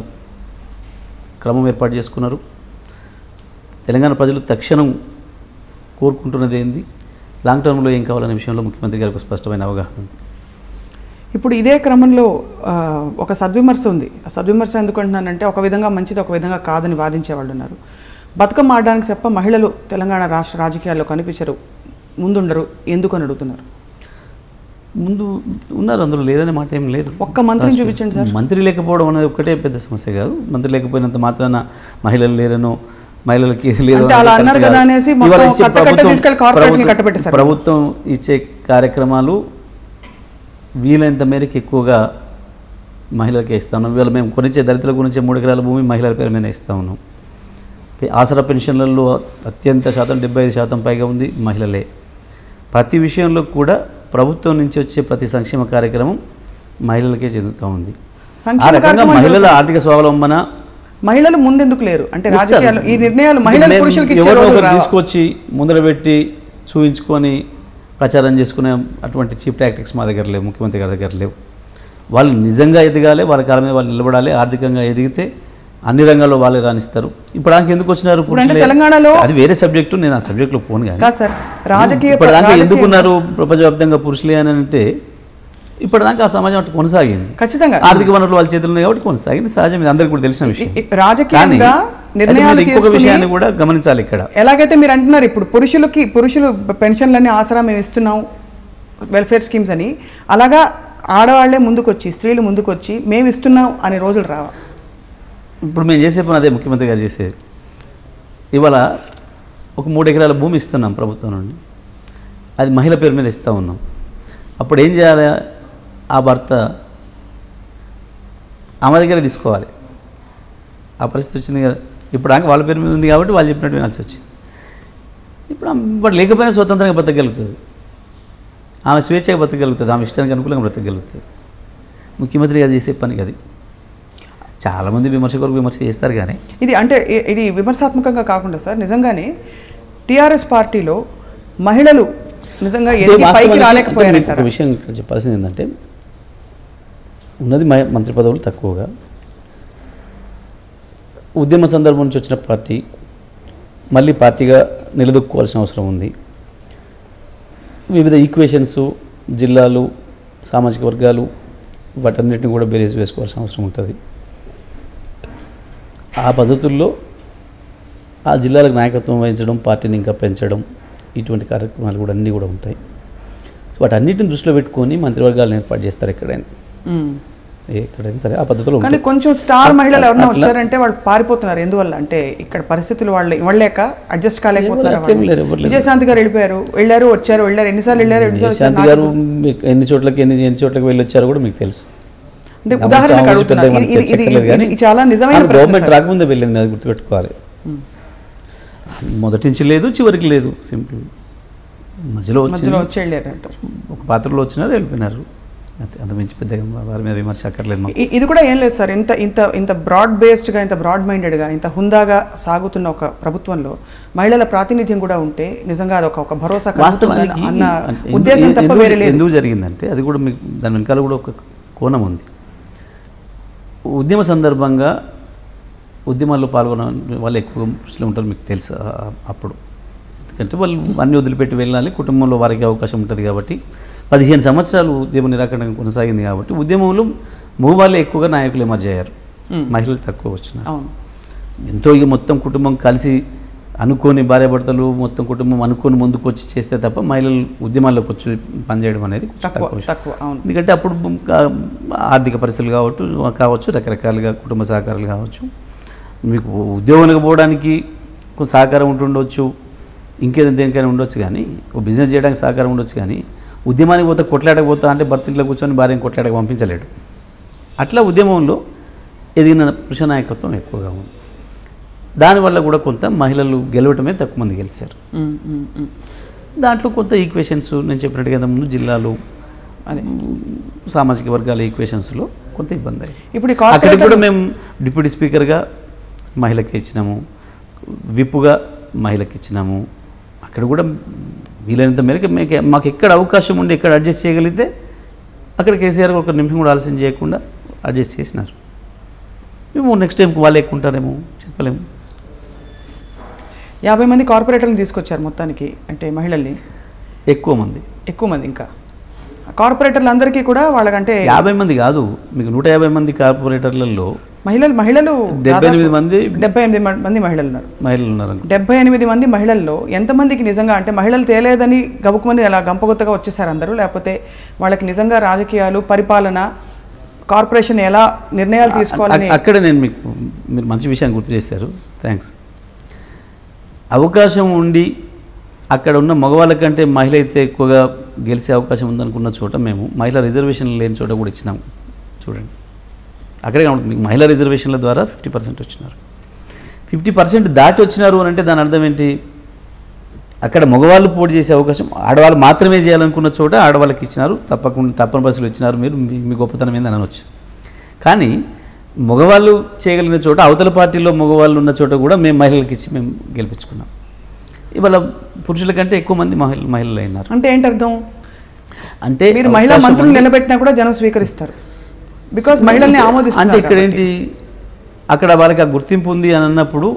క్రమం ఏర్పాటు చేసుకున్నారు. తెలంగాణ ప్రజలు తక్షణం కోరుకుంటున్నది ఏంది, లాంగ్ టర్మ్లో ఏం కావాలనే విషయంలో ముఖ్యమంత్రి గారికి స్పష్టమైన అవగాహన ఉంది. ఇప్పుడు ఇదే క్రమంలో ఒక సద్విమర్శ ఉంది. ఆ సద్విమర్శ ఎందుకంటున్నానంటే ఒక విధంగా మంచిది, ఒక విధంగా కాదని వాదించే వాళ్ళు ఉన్నారు. బతుకమ్మ ఆడడానికి తప్ప మహిళలు తెలంగాణ రాష్ట్ర రాజకీయాల్లో కనిపించరు, ముందుండరు, ఎందుకు అని అడుగుతున్నారు. ముందు ఉన్నారు, అందులో లేరనే మాట ఏం లేదు. ఒక్క మంత్రిని చూపించండి సార్. మంత్రి లేకపోవడం అనేది ఒక్కటే పెద్ద సమస్య కాదు. మంత్రి లేకపోయినంత మాత్రాన మహిళలు లేరనో, మహిళలకి లేదు ప్రభుత్వం ఇచ్చే కార్యక్రమాలు వీలైనంత మేరకు ఎక్కువగా మహిళలకే ఇస్తా ఉన్నాం. వీళ్ళ మేము కొనిచ్చే దళితుల గురించి 3 ఎకరాల భూమి మహిళల పేరు మీద ఇస్తూ ఉన్నాం. ఆసరా పెన్షన్లలో అత్యంత శాతం 75% పైగా ఉంది మహిళలే. ప్రతి విషయంలో కూడా ప్రభుత్వం నుంచి వచ్చే ప్రతి సంక్షేమ కార్యక్రమం మహిళలకే చెందుతూ ఉంది. ఆ రకంగా మహిళల ఆర్థిక స్వావలంబన, మహిళలు ముందెందుకు లేరు అంటే రాజకీయాలు ఈ నిర్ణయాలు మహిళలు పురుషులకు ఎవరో ఒకరు తీసుకొచ్చి ముందర పెట్టి చూపించుకొని ప్రచారం చేసుకునే అటువంటి చీప్ టాక్టిక్స్ మా దగ్గర లేవు, ముఖ్యమంత్రి గారి దగ్గర లేవు. వాళ్ళు నిజంగా ఎదగాలి, వాళ్ళ కాళ్ళ మీద వాళ్ళు నిలబడాలి. ఆర్థికంగా ఎదిగితే అన్ని రంగాల్లో వాళ్ళే రాణిస్తారు. ఇప్పుడు దానికి ఎందుకు వచ్చినారు తెలంగాణలో? అది వేరే సబ్జెక్టు, నేను ఆ సబ్జెక్టులో పోను. కానీ ఇప్పుడు ఎందుకున్నారు ప్రపంచవ్యాప్తంగా పురుషులే అని అంటే ఇప్పటిదాకా ఆ సమాజం అటు కొనసాగింది. ఖచ్చితంగా ఆర్థిక వనరులు వాళ్ళ చేతులు ఉన్నాయి కాబట్టి కొనసాగింది, సహజం. ఇది అందరికీ కూడా తెలిసిన విషయం. రాజకీయంగా నిర్ణయాలు ఇంకొక విషయాన్ని కూడా గమనించాలి ఇక్కడ. ఎలాగైతే మీరు అంటున్నారు ఇప్పుడు పురుషులు పెన్షన్లన్నీ ఆసరా మేము ఇస్తున్నాం, వెల్ఫేర్ స్కీమ్స్ అని, అలాగా ఆడవాళ్లే ముందుకొచ్చి, స్త్రీలు ముందుకొచ్చి మేము ఇస్తున్నాం అనే రోజులు రావా? ఇప్పుడు మేము చేసే పని అదే ముఖ్యమంత్రి గారు చేసేది. ఇవాళ ఒక 3 ఎకరాల భూమి ఇస్తున్నాం ప్రభుత్వం నుండి, అది మహిళ పేరు మీద ఇస్తూ ఉన్నాం. అప్పుడు ఏం చేయాలి? ఆ భర్త ఆమె దగ్గర తీసుకోవాలి. ఆ పరిస్థితి వచ్చింది కదా. ఇప్పుడు దాకా వాళ్ళ పేరు మీద ఉంది కాబట్టి వాళ్ళు చెప్పినట్టు వినాల్సి వచ్చింది. ఇప్పుడు లేకపోయినా స్వతంత్రంగా బతకగలుగుతుంది, ఆమె స్వేచ్ఛగా బతకగలుగుతుంది, ఆమె ఇష్టానికి అనుకూలంగా బ్రతకగలుగుతుంది. ముఖ్యమంత్రి గారు చేసే పని అది. చాలామంది విమర్శకులకు విమర్శ చేస్తారు, కానీ ఇది విమర్శాత్మకంగా కాకుండా సార్, నిజంగానే టీఆర్ఎస్ పార్టీలో మహిళలు నిజంగా పైకి రాలేకపోయారు. ఒక విషయం ఇక్కడ చెప్పాల్సింది ఏంటంటే, ఉన్నది మంత్రి పదవులు తక్కువగా, ఉద్యమ సందర్భం నుంచి వచ్చిన పార్టీ మళ్ళీ పార్టీగా నిలదొక్కుకోవాల్సిన అవసరం ఉంది. వివిధ ఈక్వేషన్స్, జిల్లాలు, సామాజిక వర్గాలు, వాటన్నిటిని కూడా బేరీజ్ వేసుకోవాల్సిన అవసరం ఉంటుంది. ఆ పద్ధతుల్లో ఆ జిల్లాలకు నాయకత్వం వహించడం, పార్టీని ఇంకా పెంచడం, ఇటువంటి కార్యక్రమాలు కూడా అన్నీ కూడా ఉంటాయి. వాటన్నిటిని దృష్టిలో పెట్టుకొని మంత్రివర్గాలను ఏర్పాటు చేస్తారు ఎక్కడైనా సరే. ఆ పద్ధతిలో కానీ కొంచెం స్టార్ మహిళలు ఎవరైనా వచ్చారంటే వాళ్ళు పారిపోతున్నారు. ఎందువల్ల అంటే ఇక్కడ పరిస్థితులు వాళ్ళు ఇవ్వలేక అడ్జస్ట్ కాలేకపోతున్నారు. విజయశాంతి గారు వెళ్ళారు, వచ్చారు. ఎన్నిసార్లు వెళ్ళారు? విజయశాంతి గారు ఎన్ని చోట్లకి వెళ్ళి వచ్చారో కూడా మీకు తెలుసు. చాలా నిజమైన గవర్నమెంట్ రాకముందే వెళ్ళింది, అది గుర్తుపెట్టుకోవాలి. మొదటి నుంచి లేదు, చివరికి లేదు, సింపుల్. మధ్యలో వచ్చి వెళ్ళారు, ఒక పాత్రలో వచ్చినారు, వెళ్ళిపోయినారు. అంత మించి పెద్దగా వారి మీద విమర్శ అక్కర్లేదు మాకు. ఇది కూడా ఏం లేదు సార్, ఇంత ఇంత ఇంత బ్రాడ్ బేస్డ్గా, ఇంత బ్రాడ్ మైండెడ్గా, ఇంత హుందాగా సాగుతున్న ఒక ప్రభుత్వంలో మహిళల ప్రాతినిధ్యం కూడా ఉంటే నిజంగా అది ఒక భరోసా వాస్తవానికి అన్న ఉద్దేశం తప్ప వేరే లేదు. ఎందుకు జరిగిందంటే అది కూడా మీకు దాని వెనకాల కూడా ఒక కోణం ఉంది. ఉద్యమ సందర్భంగా ఉద్యమాల్లో పాల్గొన్న వాళ్ళు ఎక్కువ పురుషులు ఉంటారు, మీకు తెలుసు. అప్పుడు ఎందుకంటే వాళ్ళు అన్ని వదిలిపెట్టి వెళ్ళాలి, కుటుంబంలో వారికి అవకాశం ఉంటుంది కాబట్టి 15 సంవత్సరాలు ఉద్యమ నిరాకరణ కొనసాగింది కాబట్టి ఉద్యమంలో మగవాళ్ళే ఎక్కువగా నాయకులు ఎమర్జ్ అయ్యారు, మహిళలు తక్కువ వచ్చినారు. ఎంతో ఇక మొత్తం కుటుంబం కలిసి అనుకోని భార్యాభర్తలు మొత్తం కుటుంబం అనుకోని ముందుకు వచ్చి చేస్తే తప్ప మహిళలు ఉద్యమాల్లోకి వచ్చి పనిచేయడం అనేది తక్కువ. ఎందుకంటే అప్పుడు ఆర్థిక పరిస్థితులు కావచ్చు, రకరకాలుగా కుటుంబ సహకారాలు కావచ్చు, మీకు ఉద్యోగానికి పోవడానికి కొంచెం సహకారం ఉంటుండొచ్చు, ఇంకేదో దేనికైనా ఉండొచ్చు, కానీ ఒక బిజినెస్ చేయడానికి సహకారం ఉండొచ్చు, కానీ ఉద్యమానికి పోతే కొట్లాడకపోతా అంటే భర్త ఇంట్లో కూర్చొని భార్యను కొట్లాడక పంపించలేడు. అట్లా ఉద్యమంలో ఎదిగిన పురుష నాయకత్వం ఎక్కువగా ఉంది. దానివల్ల కూడా కొంత మహిళలు గెలవటమే తక్కువ మంది గెలిచారు. దాంట్లో కొంత ఈక్వేషన్స్ నేను చెప్పినట్టుగా ముందు జిల్లాలు సామాజిక వర్గాల ఈక్వేషన్స్లో కొంత ఇబ్బంది అయ్యింది. ఇప్పుడు అక్కడికి కూడా మేము డిప్యూటీ స్పీకర్గా మహిళకి ఇచ్చినాము, విప్పుగా మహిళకి ఇచ్చినాము. అక్కడ కూడా వీలైనంత మేరకు మాకు ఎక్కడ అవకాశం ఉండి ఎక్కడ అడ్జస్ట్ చేయగలిగితే అక్కడ కేసీఆర్ ఒక నిమిషం కూడా ఆలస్యం చేయకుండా అడ్జస్ట్ చేసినారు. మేము నెక్స్ట్ టైంకి వాళ్ళు ఎక్కువ ఉంటారేమో చెప్పలేము. 50 మంది కార్పొరేటర్లను తీసుకొచ్చారు మొత్తానికి, అంటే మహిళల్ని ఎక్కువ మంది ఇంకా కార్పొరేటర్లు అందరికీ కూడా వాళ్ళకంటే 50 మంది కాదు, మీకు 150 మంది కార్పొరేటర్లలో మహిళలు 78 మంది మహిళలు ఉన్నారు. 78 మంది మహిళల్లో ఎంతమందికి నిజంగా అంటే మహిళలు తేలేదని గబుకుమని అలా గంపగొత్తగా వచ్చేసారు అందరూ, లేకపోతే వాళ్ళకి నిజంగా రాజకీయాలు, పరిపాలన, కార్పొరేషన్ ఎలా నిర్ణయాలు తీసుకోవాలని? అక్కడ మీరు మంచి విషయాన్ని గుర్తు చేశారు, థ్యాంక్స్. అవకాశం ఉండి అక్కడ ఉన్న మగవాళ్ళ కంటే మహిళ అయితే ఎక్కువగా గెలిచే అవకాశం ఉందనుకున్న చోట మేము మహిళా రిజర్వేషన్లు లేని చోట కూడా ఇచ్చినాము. చూడండి అక్కడే కాబట్టి మీకు మహిళా రిజర్వేషన్ల ద్వారా 50% వచ్చినారు. 50% దాటి వచ్చినారు అని అంటే దాని అర్థం ఏంటి? అక్కడ మగవాళ్ళు పోటీ చేసే అవకాశం ఆడవాళ్ళు మాత్రమే చేయాలనుకున్న చోట ఆడవాళ్ళకి ఇచ్చినారు, తప్పని బస్సులు ఇచ్చినారు. మీరు మీ గొప్పతనం ఏందని అనవచ్చు. కానీ మగవాళ్ళు చేయగలిగిన చోట అవతల పార్టీలో మగవాళ్ళు ఉన్న చోట కూడా మేము మహిళలకు ఇచ్చి మేము గెలిపించుకున్నాం. ఇవాళ పురుషుల కంటే ఎక్కువ మంది మహిళలు అయినారు. అంటే ఏంటి అర్థం? అంటే మీరు మహిళా మంత్రులు నిలబెట్టినా కూడా జనం స్వీకరిస్తారు, బికాస్ మహిళల్ని ఆమోదిస్తారు. అంటే ఇక్కడ ఏంటి, అక్కడ వాళ్ళకి ఆ గుర్తింపు ఉంది అని అన్నప్పుడు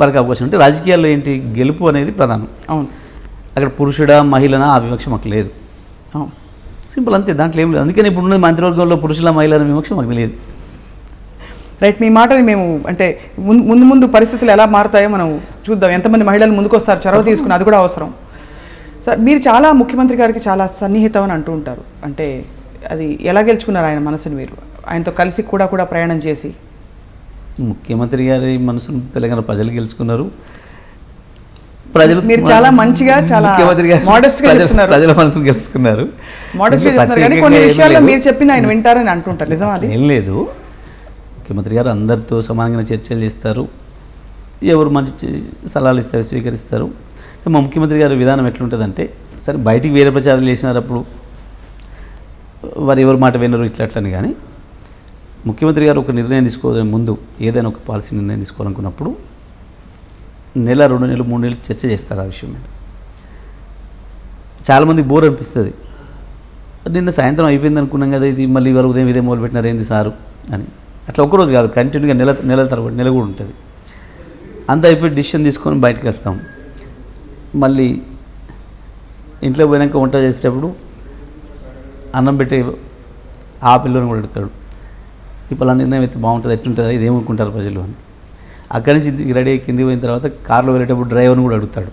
వాళ్ళకి అవకాశం అంటే రాజకీయాల్లో ఏంటి గెలుపు అనేది ప్రధానం. అవును, అక్కడ పురుషుడా మహిళనా ఆ వివక్ష మాకు లేదు. అవును, సింపుల్ అంతే, దాంట్లో ఏం లేదు. అందుకని ఇప్పుడున్న మంత్రివర్గంలో పురుషుల మహిళల వివక్ష మాకు తెలియదు. రైట్, మీ మాటని మేము అంటే ముందు పరిస్థితులు ఎలా మారుతాయో మనం చూద్దాం. ఎంతమంది మహిళలు ముందుకు వస్తారు చొరవ తీసుకుని, అది కూడా అవసరం. సార్ మీరు చాలా ముఖ్యమంత్రి గారికి చాలా సన్నిహితం అని అంటూ ఉంటారు, అంటే అది ఎలా గెలుచుకున్నారు ఆయన మనసుని? మీరు ఆయనతో కలిసి కూడా ప్రయాణం చేసి ముఖ్యమంత్రి గారి మనసును తెలంగాణ ప్రజలు గెలుచుకున్నారు. ప్రజలు మీరు చాలా మంచిగా చాలా మోడెస్ట్గా చెప్తున్నారు, ప్రజల మనసును గెలుచుకున్నారు. మోడెస్ట్గా చెప్తున్నారు కానీ కొన్ని విషయాల్లో మీరు చెప్పింది ఆయన వింటారని అంటుంటారు, నిజమా? అది ఏం లేదు, ముఖ్యమంత్రి గారు అందరితో సమానంగా చర్చలు చేస్తారు, ఎవరు మంచి సలహాలు ఇస్తారు స్వీకరిస్తారు. మా ముఖ్యమంత్రి గారి విధానం ఎట్లుంటుందంటే, సరే బయటికి వేరే ప్రచారాలు చేసినారు, అప్పుడు వారు ఎవరి మాట వినరు ఇట్లని. కానీ ముఖ్యమంత్రి గారు ఒక నిర్ణయం తీసుకోవడం ముందు, ఏదైనా ఒక పాలసీ నిర్ణయం తీసుకోవాలనుకున్నప్పుడు నెల 2 నెలలు 3 నెలలు చర్చ చేస్తారు ఆ విషయం మీద. చాలామందికి బోర్ అనిపిస్తుంది, నిన్న సాయంత్రం అయిపోయింది అనుకున్నాం కదా, ఇది మళ్ళీ ఇవాళ ఉదయం ఇదే మొదలుపెట్టినారు ఏంది సారు అని. అట్లా ఒక్కరోజు కాదు, కంటిన్యూగా నెల తరబడి నెల కూడా ఉంటుంది. అంత అయిపోయి డిసిషన్ తీసుకొని బయటకు వస్తాం. మళ్ళీ ఇంట్లో పోయినాక వంట చేసేటప్పుడు అన్నం పెట్టి ఆ పిల్లని కూడా అడుగుతాడు, ఇప్పుడు నిర్ణయం అయితే బాగుంటుంది, ఎట్లుంటుంది, ఇది ఏమనుకుంటారు ప్రజలు అని. అక్కడి నుంచి రెడీ అయ్యి కిందికి పోయిన తర్వాత కార్లో వెళ్ళేటప్పుడు డ్రైవర్ని కూడా అడుగుతాడు,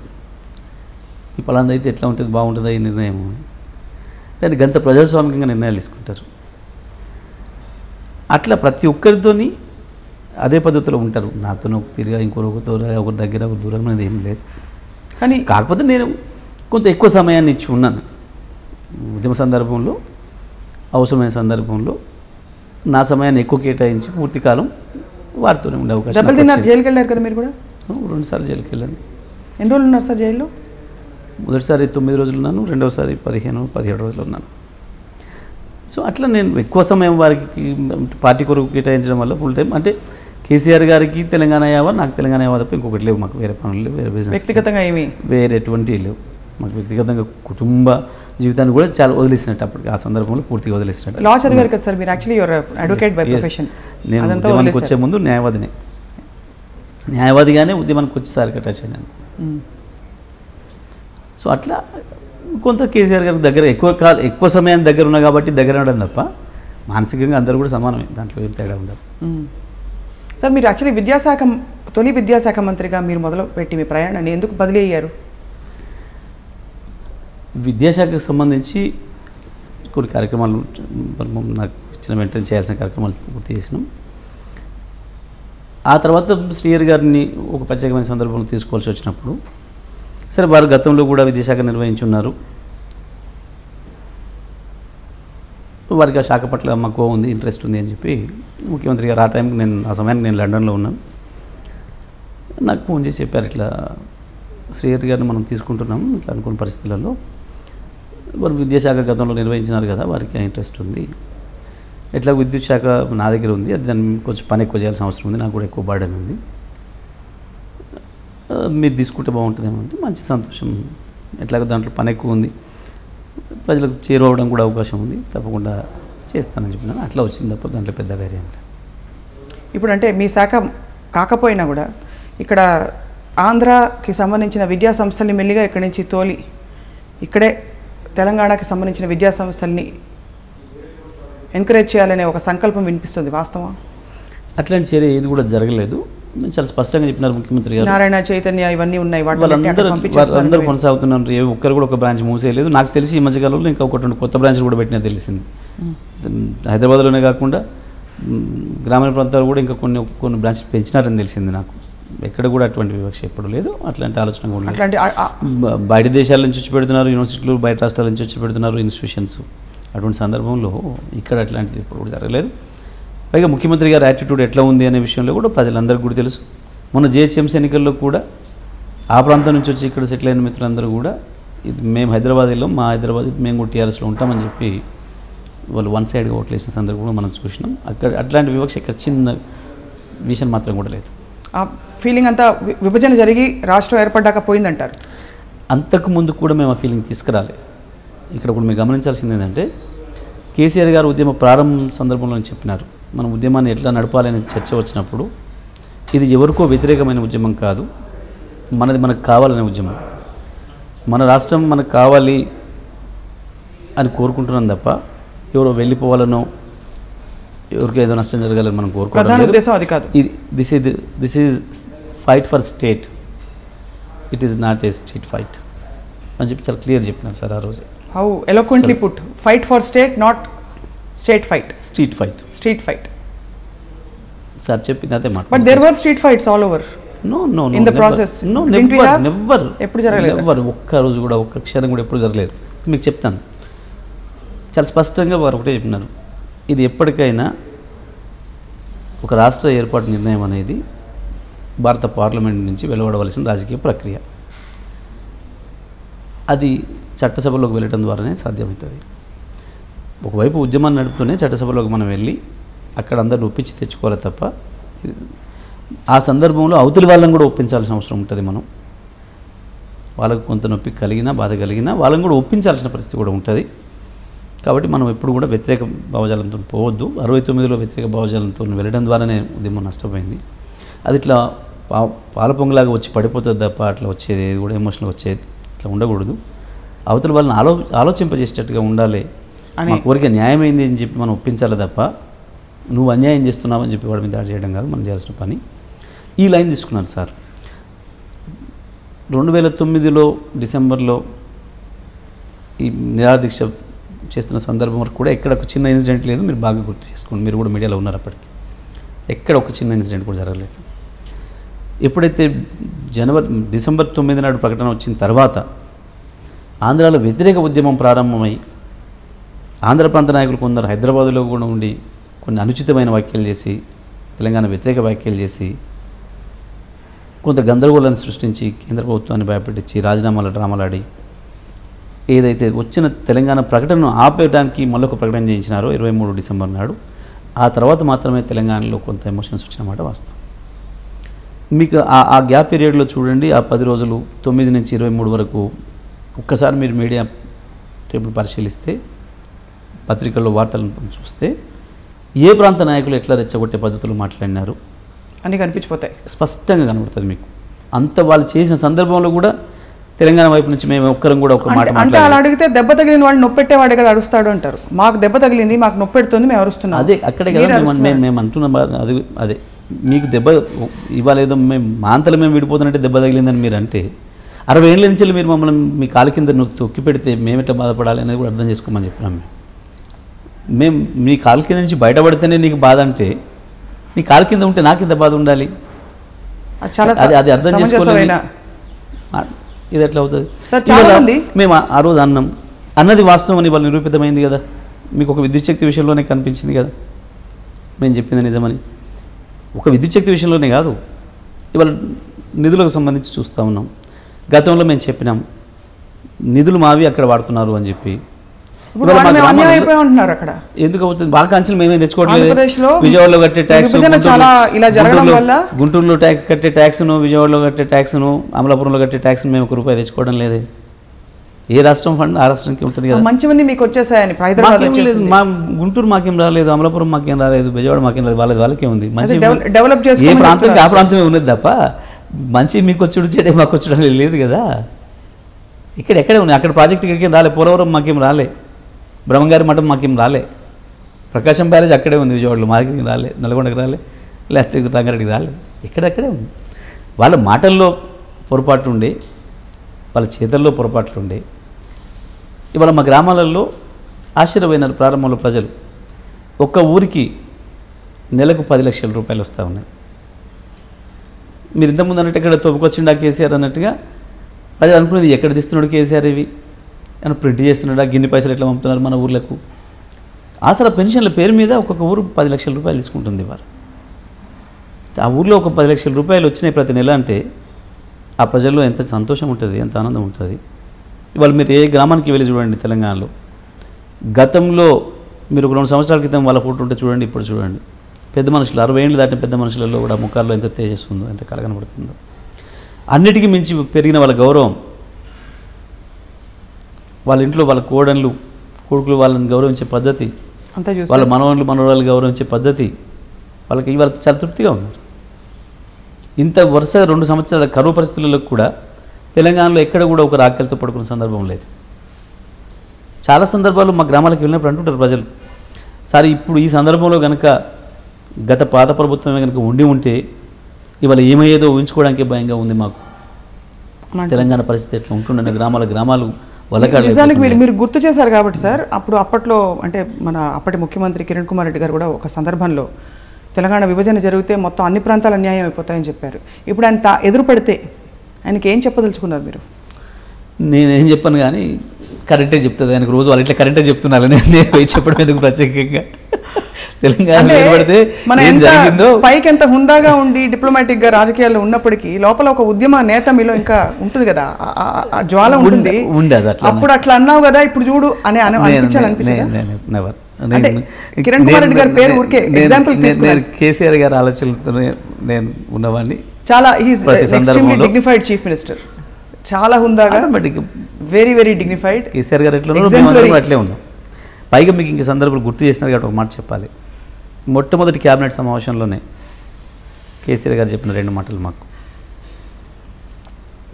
ఈ పలాంది అయితే ఎట్లా ఉంటుంది, బాగుంటుందా ఈ నిర్ణయం అని. దాన్ని గంత ప్రజాస్వామికంగా నిర్ణయాలు తీసుకుంటారు. అట్లా ప్రతి ఒక్కరితోని అదే పద్ధతిలో ఉంటారు. నాతో ఒక తిరిగా ఇంకొకరితో ఒకరి దగ్గర ఒక దూరం అనేది ఏం లేదు. కానీ కాకపోతే నేను కొంత ఎక్కువ సమయాన్ని ఇచ్చి ఉన్నాను ఉద్యమ సందర్భంలో, అవసరమైన సందర్భంలో నా సమయాన్ని ఎక్కువ కేటాయించి పూర్తి కాలం వారితోనే ఉండే అవకాశం. జైలుకి వెళ్ళారు కదా మీరు కూడా? 2 సార్లు జైలుకి వెళ్ళాను. ఎన్ని రోజులు ఉన్నారు సార్ జైల్లో? మొదటిసారి 9 రోజులు ఉన్నాను, రెండవసారి 15-17 రోజులు ఉన్నాను. సో అట్లా నేను ఎక్కువ సమయం వారికి పార్టీ కొరకు కేటాయించడం వల్ల ఫుల్ టైం అంటే కేసీఆర్ గారికి తెలంగాణ యావా, నాకు తెలంగాణ యావా తప్ప ఇంకొకటి లేవు. మాకు వేరే పనులు లేవు, వేరే బిజినెస్ వ్యక్తిగతంగా ఏమి వేరే ఎటువంటి లేవు. మాకు వ్యక్తిగతంగా కుటుంబ జీవితాన్ని కూడా చాలా వదిలేసినట్టు అప్పటికి ఆ సందర్భంలో పూర్తిగా వదిలేసినట్టు. లా చదివారు కదా సార్ మీరు, actually your advocate by profession. నేను ఉద్యమానికి వచ్చే ముందు న్యాయవాదిగానే ఉద్యమానికి వచ్చేసరికి అటాచ్ అయ్యాను. సో అట్లా కొంత కేసీఆర్ గారి దగ్గర ఎక్కువ సమయం దగ్గర ఉన్నా కాబట్టి దగ్గర ఉండడం తప్ప మానసికంగా అందరూ కూడా సమానమే, దాంట్లో ఏం తేడా ఉండదు. సార్ మీరు యాక్చువల్లీ తొలి విద్యాశాఖ మంత్రిగా మీరు మొదలుపెట్టి మీ ప్రయాణాన్ని ఎందుకు బదిలీ అయ్యారు? విద్యాశాఖకు సంబంధించి కొన్ని కార్యక్రమాలు నాకు ఇచ్చిన వెంటనే చేయాల్సిన కార్యక్రమాలు పూర్తి చేసినాం. ఆ తర్వాత శ్రీహరి గారిని ఒక ప్రత్యేకమైన సందర్భంలో తీసుకోవాల్సి వచ్చినప్పుడు సరే వారు గతంలో కూడా విద్యాశాఖ నిర్వహించున్నారు, వారికి ఆ శాఖ పట్ల మక్కువ ఉంది, ఇంట్రెస్ట్ ఉంది అని చెప్పి ముఖ్యమంత్రి గారు ఆ సమయానికి నేను లండన్లో ఉన్నాను, నాకు ఫోన్ చేసి చెప్పారు, ఇట్లా శ్రీహరి గారిని మనం తీసుకుంటున్నాం ఇట్లా అనుకున్న పరిస్థితులలో, వారు విద్యాశాఖ గతంలో నిర్వహించినారు కదా, వారికి ఇంట్రెస్ట్ ఉంది, ఎట్లా విద్యుత్ శాఖ నా దగ్గర ఉంది, అది దాన్ని కొంచెం పని ఎక్కువ చేయాల్సిన అవసరం ఉంది, నాకు కూడా ఎక్కువ బర్డెన్ ఉంది, మీరు తీసుకుంటే బాగుంటుందేమో అంటే మంచి సంతోషం, ఎట్లాగో దాంట్లో పని ఎక్కువ ఉంది, ప్రజలకు చేరువవడం కూడా అవకాశం ఉంది, తప్పకుండా చేస్తానని చెప్పినాను. అట్లా వచ్చింది తప్ప దాంట్లో పెద్ద వేరే. ఇప్పుడు అంటే మీ శాఖ కాకపోయినా కూడా ఇక్కడ ఆంధ్రాకి సంబంధించిన విద్యా సంస్థల్ని మెల్లిగా ఇక్కడి నుంచి తోలి ఇక్కడే తెలంగాణకి సంబంధించిన విద్యా సంస్థల్ని ఎంకరేజ్ చేయాలనే ఒక సంకల్పం వినిపిస్తుంది, వాస్తవం? అట్లాంటి చర్య ఏది కూడా జరగలేదు, చాలా స్పష్టంగా చెప్పినారు ముఖ్యమంత్రి గారు. నారాయణ చైతన్య ఇవన్నీ ఉన్నాయి, వాళ్ళందరూ కొనసాగుతున్నారు, ఏ ఒక్కరు కూడా ఒక బ్రాంచ్ మూసేయలేదు. నాకు తెలిసి ఈ మధ్యకాలంలో ఇంకా ఒకటి కొత్త బ్రాంచ్లు కూడా పెట్టినా తెలిసింది. హైదరాబాద్లోనే కాకుండా గ్రామీణ ప్రాంతాలు కూడా ఇంకా కొన్ని బ్రాంచ్లు పెంచినారని తెలిసింది నాకు. ఎక్కడ కూడా అటువంటి వివక్ష ఎప్పుడు లేదు, అట్లాంటి ఆలోచన కూడా లేదు. బయట దేశాల నుంచి వచ్చి పెడుతున్నారు యూనివర్సిటీలు, బయట రాష్ట్రాల నుంచి వచ్చి పెడుతున్నారు ఇన్స్టిట్యూషన్స్. అటువంటి సందర్భంలో ఇక్కడ అట్లాంటిది ఎప్పుడు కూడా జరగలేదు. పైగా ముఖ్యమంత్రి గారి యాటిట్యూడ్ ఎట్లా ఉంది అనే విషయంలో కూడా ప్రజలందరికీ కూడా తెలుసు. మొన్న జిహెచ్ఎంసీ ఎన్నికల్లో కూడా ఆ ప్రాంతం నుంచి వచ్చి ఇక్కడ సెటిల్ అయిన మిత్రులందరూ కూడా ఇది మేము హైదరాబాద్ వెళ్ళాం, మా హైదరాబాద్ మేము కూడా టీఆర్ఎస్లో ఉంటామని చెప్పి వాళ్ళు వన్ సైడ్గా ఓట్లు వేసిన సందర్భం కూడా మనం చూసినాం. అక్కడ అట్లాంటి వివక్ష ఇక్కడ చిన్న విషయం మాత్రం కూడా లేదు. ఆ ఫీలింగ్ అంతా విభజన జరిగి రాష్ట్రం ఏర్పడ్డాక పోయిందంటారు? అంతకు ముందు కూడా మేము ఆ ఫీలింగ్ తీసుకురాలి. ఇక్కడ కూడా మీరు గమనించాల్సింది ఏంటంటే కేసీఆర్ గారు ఉద్యమ ప్రారంభం సందర్భంలో చెప్పినారు, మనం ఉద్యమాన్ని ఎట్లా నడపాలనే చర్చ వచ్చినప్పుడు ఇది ఎవరికో వ్యతిరేకమైన ఉద్యమం కాదు, మనది మనకు కావాలనే ఉద్యమం, మన రాష్ట్రం మనకు కావాలి అని కోరుకుంటున్నాం తప్ప ఎవరో వెళ్ళిపోవాలనో ఎవరికి ఏదో నష్టం జరగాలని మనం కోరుకోవడం. This is fight for state, it is not a street fight అని చెప్పి చాలా క్లియర్ చెప్పినారు సార్ ఆ రోజు. How eloquently put, fight for state, not state fight, street fight, street fight. Sir చెప్పింది అదే మాట. But there were street fights all over. No, in the process. No, never. ఎప్పుడు జరగలేదు. నెవర్, ఒక్క రోజు కూడా ఒక్క క్షణం కూడా ఎప్పుడు జరగలేదు. మీకు చెప్తాను, చాలా స్పష్టంగా వారు ఒకటే చెప్పినారు, ఇది ఎప్పటికైనా ఒక రాష్ట్ర ఏర్పాటు నిర్ణయం అనేది భారత పార్లమెంట్ నుంచి వెలువడవలసిన రాజకీయ ప్రక్రియ, అది చట్టసభలోకి వెళ్ళడం ద్వారానే సాధ్యమవుతుంది. ఒకవైపు ఉద్యమాన్ని నడుపుతూనే చట్టసభలోకి మనం వెళ్ళి అక్కడ అందరిని ఒప్పించి తెచ్చుకోవాలి తప్ప ఆ సందర్భంలో అవతలి వాళ్ళని కూడా ఒప్పించాల్సిన అవసరం ఉంటుంది. మనం వాళ్ళకు కొంత నొప్పి కలిగినా బాధ కలిగినా వాళ్ళని కూడా ఒప్పించాల్సిన పరిస్థితి కూడా ఉంటుంది. కాబట్టి మనం ఎప్పుడు కూడా వ్యతిరేక భావజాలంతో పోవద్దు. 69లో వ్యతిరేక భావజాలంతో వెళ్ళడం ద్వారానే ఉద్యమం నష్టపోయింది. అది ఇట్లా పాల పొంగులాగా వచ్చి పడిపోతుంది తప్ప అట్లా వచ్చేది ఏది కూడా ఎమోషనల్గా వచ్చేది ఇట్లా ఉండకూడదు. అవతల వాళ్ళని ఆలోచింపజేసేటట్టుగా ఉండాలి. మా కోరిక న్యాయమైంది అని చెప్పి మనం ఒప్పించాలి తప్ప నువ్వు అన్యాయం చేస్తున్నావు అని చెప్పి వాడి మీద దాడి చేయడం కాదు మనం చేయాల్సిన పని. ఈ లైన్ తీసుకున్నారు సార్. 2009లో డిసెంబర్లో ఈ నిరాదీక్ష చేస్తున్న సందర్భం వరకు కూడా ఎక్కడ ఒక చిన్న ఇన్సిడెంట్ లేదు. మీరు బాగా గుర్తు చేసుకోండి, మీరు కూడా మీడియాలో ఉన్నారు అప్పటికి. ఎక్కడ ఒక చిన్న ఇన్సిడెంట్ కూడా జరగలేదు. ఎప్పుడైతే డిసెంబర్ 9 నాడు ప్రకటన వచ్చిన తర్వాత ఆంధ్రాలో వ్యతిరేక ఉద్యమం ప్రారంభమై ఆంధ్ర ప్రాంత నాయకులు కొందరు హైదరాబాదులో కూడా ఉండి కొన్ని అనుచితమైన వ్యాఖ్యలు చేసి తెలంగాణ వ్యతిరేక వ్యాఖ్యలు చేసి కొంత గందరగోళాన్ని సృష్టించి కేంద్ర ప్రభుత్వాన్ని భయపెట్టించి రాజీనామాల డ్రామాలాడి ఏదైతే వచ్చిన తెలంగాణ ప్రకటనను ఆపేయడానికి మళ్ళొక ప్రకటన చేయించినారో 23 డిసెంబర్ నాడు, ఆ తర్వాత మాత్రమే తెలంగాణలో కొంత ఎమోషన్స్ వచ్చినమాట వాస్తవం. మీకు ఆ గ్యాప్ పీరియడ్లో చూడండి, ఆ 10 రోజులు 9 నుంచి 23 వరకు ఒక్కసారి మీరు మీడియా టేబుల్ పరిశీలిస్తే, పత్రికల్లో వార్తలను చూస్తే ఏ ప్రాంత నాయకులు ఎట్లా రెచ్చగొట్టే పద్ధతులు మాట్లాడినారు అన్నీ కనిపించిపోతాయి, స్పష్టంగా కనబడుతుంది మీకు. అంత వాళ్ళు చేసిన సందర్భంలో కూడా తెలంగాణ వైపు నుంచి మేము ఒక్కరం కూడా ఒక మాట అంటే అలా అడిగితే దెబ్బ తగిలిన వాడు నొప్పెట్టేవాడే కదా అరుస్తాడు అంటారు. మాకు దెబ్బ తగిలింది, మాకు నొప్పెడుతుంది, మేము అరుస్తున్నాం. అదే అక్కడే కదా మేము అంటున్నాం. అదే మీకు దెబ్బ ఇవాళ ఏదో మేము మా అంతలో మేము విడిపోతున్నట్టే దెబ్బ తగిలిందని మీరు అంటే, 60 ఏళ్ళ నుంచి మీరు మమ్మల్ని మీ కాలు కింద తొక్కి పెడితే మేము ఎట్లా బాధపడాలి అనేది కూడా అర్థం చేసుకోమని చెప్పినాం. మేము మీ కాలు కింద నుంచి బయటపడితేనే నీకు బాధ అంటే, నీ కాలు కింద ఉంటే నాకు ఇంత బాధ ఉండాలి. అది అర్థం చేసుకోవాలి. ఇది ఎట్లా అవుతుంది? మేము ఆ రోజు అన్నది వాస్తవం అని వాళ్ళు నిరూపితమైంది కదా. మీకు ఒక విద్యుత్ శక్తి విషయంలోనే కనిపించింది కదా మేము చెప్పింది నిజమని. ఒక విద్యుత్ శక్తి విషయంలోనే కాదు, ఇవాళ నిధులకు సంబంధించి చూస్తూ ఉన్నాం. గతంలో మేము చెప్పినాం నిధులు మావి అక్కడ వాడుతున్నారు అని చెప్పి. ఎందుకు అవుతుంది? బాగా అంచెలు మేమే తెచ్చుకోవట్లేదు. విజయవాడలో కట్టే ట్యాక్స్, గుంటూరులో కట్టే ట్యాక్స్ను, విజయవాడలో కట్టే ట్యాక్స్ను, అమలాపురంలో కట్టే ట్యాక్స్ను మేము ₹1 తెచ్చుకోవడం లేదే. ఏ రాష్ట్రం ఫండ్ ఆ రాష్ట్రానికి ఉంటుంది కదా. మంచివన్నీ మీకు వచ్చేసాయని మా గుంటూరు మాకేం రాలేదు, అమలాపురం మాకేం రాలేదు, విజయవాడ మాకేం రాలేదు, వాళ్ళకే ఉంది. మంచి డెవలప్ చేసి ఏ ప్రాంతానికి ఆ ప్రాంతమే ఉన్నది తప్ప మంచి మీకు వచ్చుడు చెడే మాకు వచ్చడం లేదు కదా. ఎక్కడే ఉన్నాయి. అక్కడ ప్రాజెక్ట్ ఇక్కడికి రాలే, పోలవరం మాకేం రాలే, బ్రహ్మంగారి మఠం మాకేం రాలే, ప్రకాశం బ్యారేజ్ అక్కడే ఉంది విజయవాడలో, మా దగ్గరికి రాలే, నల్గొండకి రాలే, లేకపోతే రంగారెడ్డికి రాలే. ఎక్కడెక్కడే ఉంది. వాళ్ళ మాటల్లో పొరపాటు ఉండే, వాళ్ళ చేతల్లో పొరపాట్లు ఉండే. ఇవాళ మా గ్రామాలలో ఆశ్చర్యపోయినారు ప్రారంభంలో ప్రజలు. ఒక్క ఊరికి నెలకు 10 లక్షల రూపాయలు వస్తూ ఉన్నాయి. మీరు ఇంతకుముందు అన్నట్టు ఇక్కడ తొప్పుకొచ్చిండా కేసీఆర్ అన్నట్టుగా ప్రజలు అనుకునేది, ఎక్కడ తీస్తున్నాడు కేసీఆర్ ఇవి అని, ప్రింట్ చేస్తున్నాడా, గిన్ని పైసలు ఎట్లా పంపుతున్నారు మన ఊర్లకు. అసలు పెన్షన్ల పేరు మీద ఒక్కొక్క ఊరు 10 లక్షల రూపాయలు తీసుకుంటుంది ఇవాళ. ఆ ఊర్లో ఒక 10 లక్షల రూపాయలు వచ్చినాయి ప్రతి నెల అంటే ఆ ప్రజల్లో ఎంత సంతోషం ఉంటుంది, ఎంత ఆనందం ఉంటుంది. ఇవాళ మీరు ఏ గ్రామానికి వెళ్ళి చూడండి తెలంగాణలో, గతంలో మీరు ఒక 2 సంవత్సరాల క్రితం వాళ్ళ ఫోటో ఉంటే చూడండి, ఇప్పుడు చూడండి. పెద్ద మనుషులు 60 ఏళ్ళు దాటిన పెద్ద మనుషులలో కూడా ముఖాల్లో ఎంత తేజస్సు ఉందో, ఎంత కలగనబడుతుందో. అన్నిటికీ మించి పెరిగిన వాళ్ళ గౌరవం, వాళ్ళ ఇంట్లో వాళ్ళ కోడళ్ళు కొడుకులు వాళ్ళని గౌరవించే పద్ధతి, వాళ్ళ మనవరాలు గౌరవించే పద్ధతి, వాళ్ళకి ఇవాళ చాలా తృప్తిగా ఉన్నారు. ఇంత వరుసగా 2 సంవత్సరాల కరువు పరిస్థితులలో కూడా తెలంగాణలో ఎక్కడ కూడా ఒక రాకెలతో పడుకున్న సందర్భం లేదు. చాలా సందర్భాలు మా గ్రామాలకు వెళ్ళినప్పుడు అంటుంటారు ప్రజలు, సరే ఇప్పుడు ఈ సందర్భంలో కనుక గత పాత ప్రభుత్వమే కనుక ఉంటే ఇవాళ ఏమయ్యేదో ఊహించుకోవడానికే భయంగా ఉంది మాకు. తెలంగాణ పరిస్థితి ఎట్లా ఉంటుండే, గ్రామాలు నిజానికి మీరు గుర్తు చేశారు కాబట్టి సార్, అప్పట్లో అంటే మన అప్పటి ముఖ్యమంత్రి కిరణ్ కుమార్ రెడ్డి గారు కూడా ఒక సందర్భంలో తెలంగాణ విభజన జరిగితే మొత్తం అన్ని ప్రాంతాలు అన్యాయం అయిపోతాయని చెప్పారు. ఇప్పుడు ఆయన ఎదురు పెడితే ఆయనకి ఏం చెప్పదలుచుకున్నారు మీరు? నేనేం చెప్పాను కానీ కరెక్టే చెప్తుంది ఆయనకు. రోజు వాళ్ళు ఇట్లా కరెక్టే చెప్తున్నారు, నేను చెప్పడం ఎందుకు ప్రత్యేకంగా. తెలంగాణ పడితే పైకి ఎంత హుందాగా ఉండి డిప్లొమాటిక్ గా రాజకీయాల్లో ఉన్నప్పటికీ లోపల ఒక ఉద్యమ నేత మీలో ఇంకా ఉంటుంది కదా, జ్వాల ఉంటుంది. అప్పుడు అట్లా అన్నావు కదా, ఇప్పుడు చూడు అని అనిపించాలనిపించింది. కిరణ్ కుమార్ రెడ్డి గారి పేరు ఊరికే ఎగ్జాంపుల్ తీసుకున్నారు. కేసీఆర్ గారి ఆలోచనలతో నేను ఉన్నవాడిని. చాలా ఎక్స్ట్రీమ్లీ డిగ్నిఫైడ్ చీఫ్ మినిస్టర్, చాలా హుందాగా, వెరీ వెరీ డిగ్నిఫైడ్. కేసీఆర్ గారు ఎట్లా అట్లే ఉన్నాం. పైగా మీకు ఇంక సందర్భాలు గుర్తు చేసినారు కాబట్టి ఒక మాట చెప్పాలి. మొట్టమొదటి క్యాబినెట్ సమావేశంలోనే కేసీఆర్ గారు చెప్పిన 2 మాటలు మాకు.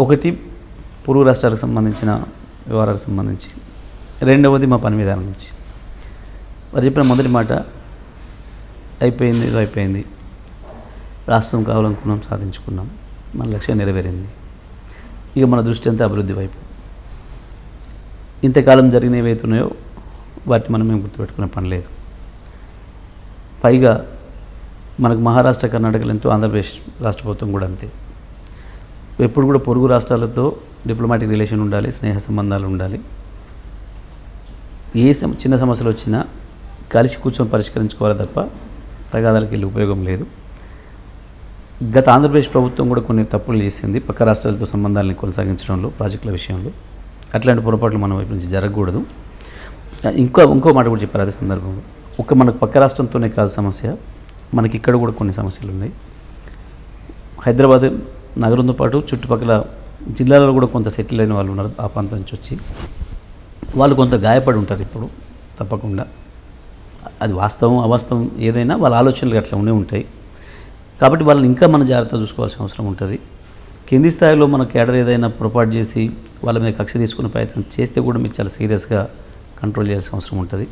ఒకటి పొరుగు రాష్ట్రాలకు సంబంధించిన వ్యవహారాలకు సంబంధించి, రెండవది మా పని విధానం నుంచి. వారు చెప్పిన మొదటి మాట, అయిపోయింది, రాష్ట్రం కావాలనుకున్నాం, సాధించుకున్నాం, మన లక్ష్యం నెరవేరింది, ఇక మన దృష్టి అంతా అభివృద్ధి వైపు. ఇంతకాలం జరిగిన ఏవైతున్నాయో వాటిని మనం మేము గుర్తుపెట్టుకునే పని లేదు. పైగా మనకు మహారాష్ట్ర, కర్ణాటకలు ఎంతో, ఆంధ్రప్రదేశ్ రాష్ట్ర ప్రభుత్వం కూడా అంతే. ఎప్పుడు కూడా పొరుగు రాష్ట్రాలతో డిప్లొమాటిక్ రిలేషన్ ఉండాలి, స్నేహ సంబంధాలు ఉండాలి. ఏ చిన్న సమస్యలు వచ్చినా కలిసి కూర్చొని పరిష్కరించుకోవాలి తప్ప తగాదాలకు వెళ్ళి ఉపయోగం లేదు. గత ఆంధ్రప్రదేశ్ ప్రభుత్వం కూడా కొన్ని తప్పులు చేసింది పక్క రాష్ట్రాలతో సంబంధాలను కొనసాగించడంలో, ప్రాజెక్టుల విషయంలో. అట్లాంటి పొరపాట్లు మన వైపు నుంచి జరగకూడదు. ఇంకో మాట కూడా చెప్పారు అదే సందర్భంలో, మనకు పక్క రాష్ట్రంతోనే కాదు సమస్య, మనకి ఇక్కడ కూడా కొన్ని సమస్యలు ఉన్నాయి. హైదరాబాద్ నగరంతో పాటు చుట్టుపక్కల జిల్లాలలో కూడా కొంత సెటిల్ అయిన వాళ్ళు ఉన్నారు ఆ ప్రాంతం నుంచి వచ్చి. వాళ్ళు కొంత గాయపడి ఉంటారు ఇప్పుడు తప్పకుండా, అది వాస్తవం అవాస్తవం ఏదైనా వాళ్ళ ఆలోచనలు అట్లా ఉంటాయి. కాబట్టి వాళ్ళని ఇంకా మనం జాగ్రత్తగా చూసుకోవాల్సిన అవసరం ఉంటుంది. కింది స్థాయిలో మన కేడర్ ఏదైనా పొరపాటు చేసి వాళ్ళ మీద కక్ష తీసుకునే ప్రయత్నం చేస్తే కూడా మీరు చాలా సీరియస్గా కంట్రోల్ చేయాల్సిన అవసరం ఉంటుంది.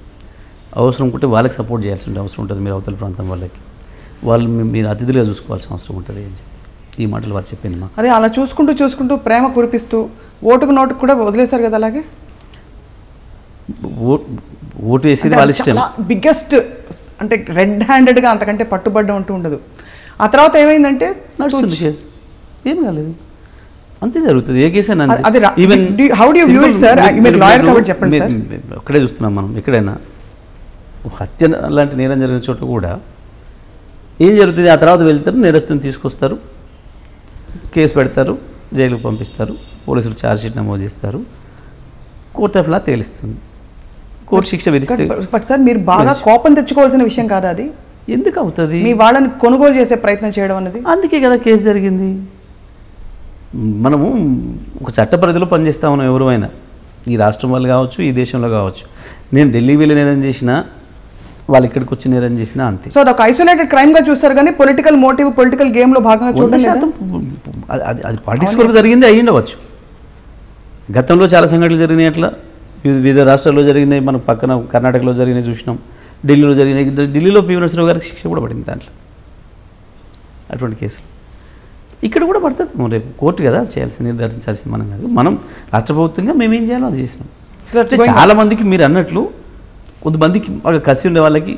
అవసరం ఉంటే వాళ్ళకి సపోర్ట్ చేయాల్సిన అవసరం ఉంటుంది. మీరు అవతల ప్రాంతం వాళ్ళకి వాళ్ళు మీరు అతిథులుగా చూసుకోవాల్సిన అవసరం ఉంటుంది అని చెప్పి ఈ మాటలు వారు చెప్పింది మా. అరే అలా చూసుకుంటూ ప్రేమ కురిపిస్తూ ఓటుకు నోటుకు కూడా వదిలేశారు కదా. అలాగే ఓటు వేసేది వాళ్ళ ఇష్టం. బిగ్గెస్ట్ అంటే రెడ్ హ్యాండెడ్గా అంతకంటే పట్టుబడ్డ ఉంటూ ఉండదు. ఆ తర్వాత ఏమైందంటే నడుస్తుంది కేసు, ఏం కాలేదు, అంతే జరుగుతుంది ఏ కేసు అయినా. Even how do you view it sir? మీరు లాయర్ కాబట్టి చెప్పండి సార్. అక్కడే చూస్తున్నాం మనం, ఎక్కడైనా హత్య లాంటి నేరం జరిగిన చోట కూడా ఏం జరుగుతుంది, ఆ తర్వాత వెళ్తారు, నేరస్తుని తీసుకొస్తారు, కేసు పెడతారు, జైలుకు పంపిస్తారు, పోలీసులు ఛార్జ్షీట్ నమోదు చేస్తారు, కోర్ట్ ఆఫ్ లా తేలిస్తుంది, కోర్టు శిక్ష విధిస్తే. బట్ సార్ మీరు బాగా కోపం తెచ్చుకోవాల్సిన విషయం కాదా అది? ఎందుకు అవుతుంది? మీ వాళ్ళని కొనుగోలు చేసే ప్రయత్నం చేయడం అనేది. అందుకే కదా కేసు జరిగింది. మనము ఒక చట్ట పరిధిలో పనిచేస్తా ఉన్నాం ఎవరైనా, ఈ రాష్ట్రం వాళ్ళు కావచ్చు, ఈ దేశంలో కావచ్చు. నేను ఢిల్లీ వెళ్ళి నేరం చేసినా, వాళ్ళు ఇక్కడికి వచ్చి నేరం చేసినా అంతే. సో అది ఒక ఐసోలేటెడ్ క్రైమ్గా చూస్తారు కానీ పొలిటికల్ మోటివ్, పొలిటికల్ గేమ్లో భాగంగా చూడడం అది పాలిటిక్స్ వరకు జరిగింది అయ్యి ఉండవచ్చు. గతంలో చాలా సంఘటనలు జరిగినాయి అట్లా, వివిధ రాష్ట్రాల్లో జరిగినాయి, మన పక్కన కర్ణాటకలో జరిగినాయి చూసినాం, ఢిల్లీలో జరిగినాయి. ఢిల్లీలో పివి నరసింహరావు గారికి శిక్ష కూడా పడింది దాంట్లో, అటువంటి కేసులు ఇక్కడ కూడా పడుతుంది. రేపు కోర్టు కదా చేయాల్సింది, నిర్ధారించాల్సింది మనం కాదు. మనం రాష్ట్ర ప్రభుత్వంగా మేమేం చేయాలో అది చేసినాం. చాలామందికి మీరు అన్నట్లు కొంతమందికి బాగా కసి ఉండే వాళ్ళకి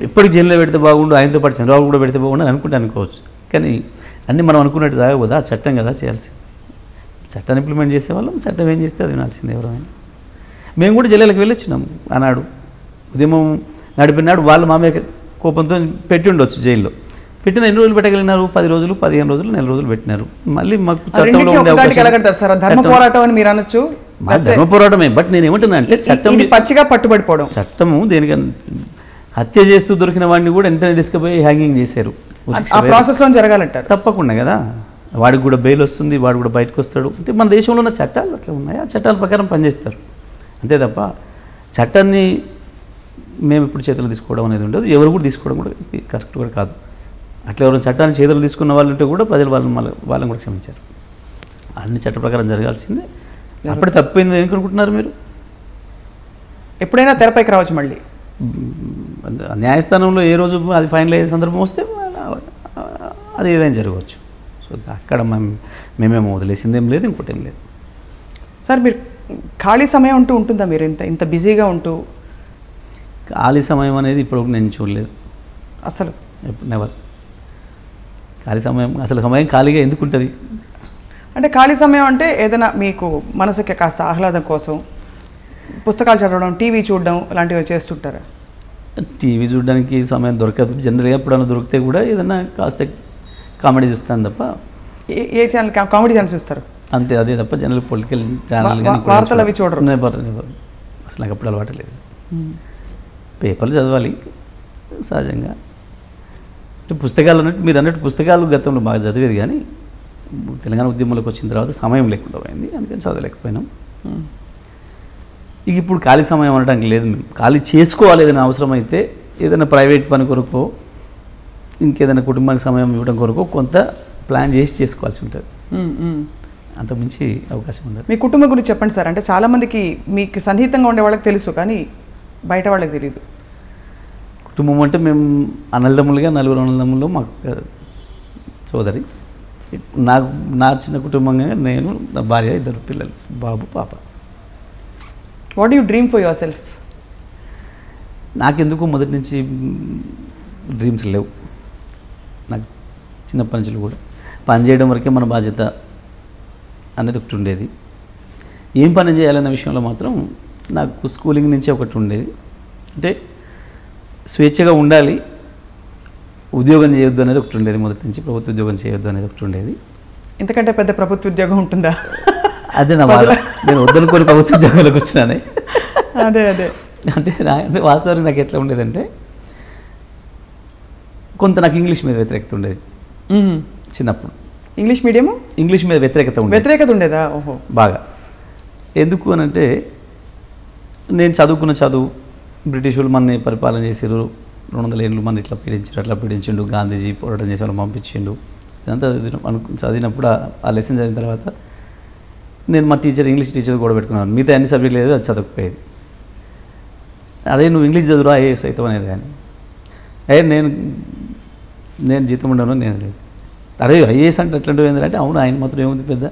ఎప్పటికి జైల్లో పెడితే బాగుండు, ఆయనతో పాటు చంద్రబాబు కూడా పెడితే బాగుండు అని అనుకోవచ్చు. కానీ అన్నీ మనం అనుకున్నట్టు సాగబోదా, చట్టం కదా చేయాల్సింది. చట్టాన్ని ఇంప్లిమెంట్ చేసేవాళ్ళం, చట్టం ఏం చేస్తే అది వినాల్సింది ఎవరైనా. మేము కూడా జిల్లాలకు వెళ్ళొచ్చినాము ఆనాడు, ఉద్యమం నడిపినాడు. వాళ్ళు మా మీద కోపంతో పెట్టి ఉండొచ్చు జైల్లో. పెట్టిన ఎన్ని రోజులు పెట్టగలిగినారు? 10 రోజులు, 15 రోజులు, నెల రోజులు పెట్టినారు. మళ్ళీ మాకు చట్టంలో ఉండే ధర్మ పోరాటం అని మీరు అనొచ్చు. ధర్మ పోరాటమే. బట్ నేను ఏమంటున్నా అంటే చట్టం పచ్చిగా పట్టుబడిపోవడం. చట్టము దేనికన్నా హత్య చేస్తూ దొరికిన వాడిని కూడా వెంటనే తీసుకుపోయి హ్యాంగింగ్ చేశారు. ఆ ప్రాసెస్లో జరగాలంటారు. తప్పకుండా కదా, వాడికి కూడా బెయిల్ వస్తుంది, వాడు కూడా బయటకు వస్తాడు. అంటే మన దేశంలో ఉన్న చట్టాలు అట్లా ఉన్నాయి, ఆ చట్టాల ప్రకారం పనిచేస్తారు అంతే తప్ప చట్టాన్ని మేము ఇప్పుడు చేతులు తీసుకోవడం అనేది ఉండదు. ఎవరు కూడా తీసుకోవడం కూడా కరెక్ట్ కూడా కాదు. అట్లా ఎవరైనా చట్టాన్ని చేతులు తీసుకున్న వాళ్ళు ఉంటే కూడా ప్రజలు వాళ్ళని కూడా క్షమించారు. అన్ని చట్ట ప్రకారం జరగాల్సిందే. అప్పుడు తప్పింది అనుకుంటున్నారు మీరు? ఎప్పుడైనా తెరపైకి రావచ్చు మళ్ళీ. న్యాయస్థానంలో ఏ రోజు అది ఫైనల్ అయ్యే సందర్భం వస్తే అది ఏదైనా జరగవచ్చు. సో అక్కడ మేమేమో వదిలేసిందేం లేదు, ఇంకోటి ఏం లేదు. సార్ మీరు ఖాళీ సమయం అంటూ ఉంటుందా? మీరు ఇంత బిజీగా ఉంటూ ఖాళీ సమయం అనేది ఇప్పుడు నేను చూడలేదు అసలు, నెవర్. ఖాళీ సమయం అసలు సమయం ఖాళీగా ఎందుకు ఉంటుంది? అంటే ఖాళీ సమయం అంటే ఏదైనా మీకు మనసుకి కాస్త ఆహ్లాదం కోసం పుస్తకాలు చదవడం, టీవీ చూడడం లాంటివి చేస్తుంటారా? టీవీ చూడడానికి సమయం దొరకదు. జనరల్గా ఎప్పుడైనా దొరికితే కూడా ఏదైనా కాస్త కామెడీ చూస్తాను తప్ప. ఏ ఛానల్ కామెడీ ఛానల్స్ చూస్తారు? అంతే, అదే తప్ప జనరల్ పొలిటికల్ ఛానల్ కానీ వార్తలు అవి చూడరు? అసలు నాకు ఎప్పుడు అలవాటు లేదు. పేపర్లు చదవాలి సహజంగా. అంటే పుస్తకాలు అన్నట్టు మీరు అన్నట్టు పుస్తకాలు గతంలో బాగా చదివేది, కానీ తెలంగాణ ఉద్యమంలోకి వచ్చిన తర్వాత సమయం లేకుండా పోయింది, అందుకని చదవలేకపోయినాం. ఇక ఇప్పుడు ఖాళీ సమయం అనడానికి లేదు. మేము ఖాళీ చేసుకోవాలి, ఏదైనా అవసరమైతే ఏదైనా ప్రైవేట్ పని కొరకు, ఇంకేదైనా కుటుంబానికి సమయం ఇవ్వడం కొరకు కొంత ప్లాన్ చేసి చేసుకోవాల్సి ఉంటుంది. అంతకుమించి అవకాశం ఉండదు. మీ కుటుంబం గురించి చెప్పండి సార్. అంటే చాలామందికి మీకు సన్నిహితంగా ఉండే వాళ్ళకి తెలుసు, కానీ బయట వాళ్ళకి తెలియదు. కుటుంబం అంటే మేము అన్నదమ్ములుగా 4 అన్నదమ్ములు, మాకు సోదరి, నా చిన్న కుటుంబంగా నేను, నా భార్య, 2 పిల్లలు, బాబు పాప. What you dream for your self? నాకెందుకు మొదటి నుంచి డ్రీమ్స్ లేవు. నాకు చిన్నప్పటి నుంచి కూడా పని చేయడం వరకే మన బాధ్యత అనేది ఒకటి ఉండేది. ఏం పని చేయాలన్న విషయంలో మాత్రం నాకు స్కూలింగ్ నుంచి ఒకటి ఉండేది. అంటే స్వేచ్ఛగా ఉండాలి, ఉద్యోగం చేయొద్దు అనేది ఒకటి ఉండేది మొదటి నుంచి. ప్రభుత్వ ఉద్యోగం చేయొద్దు అనేది ఒకటి ఉండేది. ఇంతకంటే పెద్ద ప్రభుత్వ ఉద్యోగం ఉంటుందా? అదే నా బాధ. నేను వద్దనుకొని ప్రభుత్వ ఉద్యోగంలోకి వచ్చినానే. అదే అదే అంటే వాస్తవానికి నాకు ఎట్లా ఉండేదంటే కొంత నాకు ఇంగ్లీష్ మీద వ్యతిరేకత ఉండేది చిన్నప్పుడు. ఇంగ్లీష్ మీడియము ఇంగ్లీష్ మీద వ్యతిరేకత ఉండేదా? ఓహో, బాగా. ఎందుకు అని అంటే నేను చదువుకున్న చదువు బ్రిటిష్ వాళ్ళు మనని పరిపాలన చేసారు, 200 ఏళ్ళు మన ఇట్లా పీడించారు, అట్లా పీడించిండు, గాంధీజీ పోరాటం చేసే వాళ్ళని పంపించిండు. ఇదంతా చదివినప్పుడు ఆ లెసన్ చదివిన తర్వాత నేను మా ఇంగ్లీష్ టీచర్ కూడా పెట్టుకున్నాను. మిగతా అన్ని సబ్జెక్టులు లేదు, అది చదవకపోయేది. అదే నువ్వు ఇంగ్లీష్ చదువురా ఐఏఎస్ అవుతావు అనేది. అని నేను జీతం ఉండను, నేను లేదు. అరే ఐఏఎస్ అంటే ఎట్లాంటివి ఏంటంటే అవును ఆయన మాత్రం ఏముంది పెద్ద,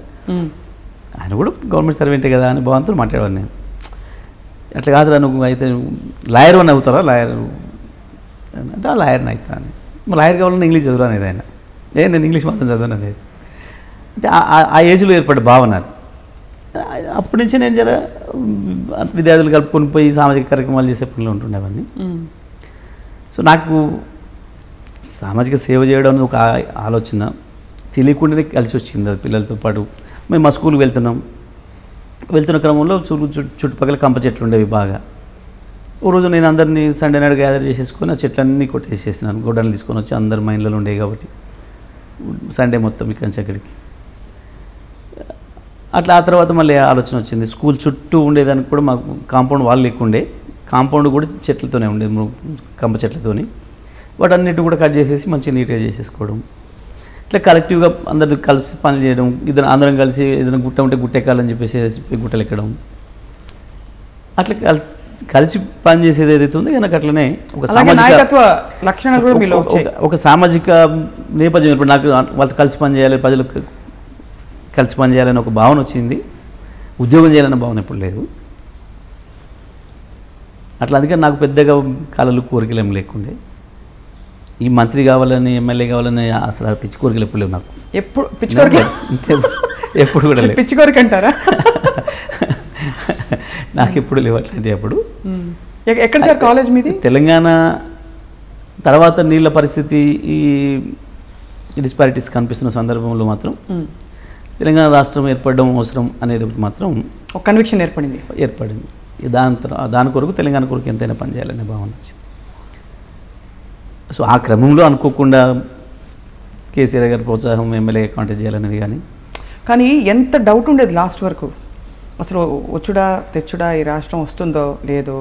ఆయన కూడా గవర్నమెంట్ సర్వెంటే కదా అని భావంతో మాట్లాడేవాడిని నేను. అట్లా కాదురా నువ్వు అయితే లాయర్ అని అవుతారా, లాయర్ అంటే ఆ లాయర్ని అవుతా అని. లాయర్ కావాలని ఇంగ్లీష్ చదువురా అనేది ఆయన. నేను ఇంగ్లీష్ మాత్రం చదవను అనేది. అంటే ఆ ఏజ్లో ఏర్పడే భావన అది. అప్పటి నుంచి నేను జర విద్యార్థులు కలుపుకొని పోయి సామాజిక కార్యక్రమాలు చేసే పనులు ఉంటుండేవన్నీ. సో నాకు సామాజిక సేవ చేయడం అనేది ఒక ఆలోచన తెలియకుండానే కలిసి వచ్చింది. అది పిల్లలతో పాటు మేము మా స్కూల్కి వెళ్తున్న క్రమంలో చుట్టుపక్కల కంప చెట్లు ఉండేవి బాగా. ఓ రోజు నేను అందరినీ సండే నాడు గ్యాదర్ చేసేసుకొని ఆ చెట్లన్నీ కొట్టేసేసినాను. గొడ్డలు తీసుకొని వచ్చి అందరి మైండ్లలో ఉండేవి కాబట్టి సండే మొత్తం ఇక్కడి నుంచి అక్కడికి. అట్లా ఆ తర్వాత మళ్ళీ ఆలోచన వచ్చింది. స్కూల్ చుట్టూ ఉండేదానికి కూడా మాకు కాంపౌండ్ వాళ్ళు లేకుండే, కాంపౌండ్ కూడా చెట్లతోనే ఉండేది, కంప చెట్లతోని. వాటన్నిటిని కూడా కట్ చేసేసి మంచిగా నీట్గా చేసేసుకోవడం. ఇట్లా కలెక్టివ్గా అందరు కలిసి పని చేయడం, అందరం కలిసి ఏదైనా గుట్ట ఉంటే గుట్టెక్కాలని చెప్పేసి గుట్టలు ఎక్కడం. అట్లా కలిసి పని చేసేది ఏదైతే ఉందో నాకు అట్లనే ఒక సామాజిక నేపథ్యం ఇప్పుడు నాకు వాళ్ళతో కలిసి పని చేయాలి, ప్రజలకు కలిసి పని చేయాలని ఒక భావన వచ్చింది. ఉద్యోగం చేయాలనే భావన ఎప్పుడు లేదు. అట్లా అందుకని నాకు పెద్దగా కళలు కోరికలు ఏం లేకుండే. ఈ మంత్రి కావాలని ఎమ్మెల్యే కావాలని అసలు పిచ్చి కోరికలు ఎప్పుడు లేవు నాకు. ఎప్పుడు కూడా లేవు. పిచ్చి కోరిక అంటారా? నాకు ఎప్పుడు లేవు అట్లాంటి. అప్పుడు ఎక్కడ సార్ కాలేజ్ మీది? తెలంగాణ తర్వాత నీళ్ళ పరిస్థితి ఈ డిస్పారిటీస్ కనిపిస్తున్న సందర్భంలో మాత్రం తెలంగాణ రాష్ట్రం ఏర్పడడం అవసరం అనేది ఒకటి మాత్రం ఒక కన్విక్షన్ ఏర్పడింది. దాని కొరకు తెలంగాణ కొరకు ఎంతైనా పనిచేయాలనే భావన వచ్చింది. సో ఆ క్రమంలో అనుకోకుండా కేసీఆర్ గారి ప్రోత్సాహం ఎమ్మెల్యే కాంటాక్ట్ చేయాలనేది కానీ ఎంత డౌట్ ఉండేది లాస్ట్ వరకు, అసలు వచ్చుడా తెచ్చుడా ఈ రాష్ట్రం వస్తుందో లేదో.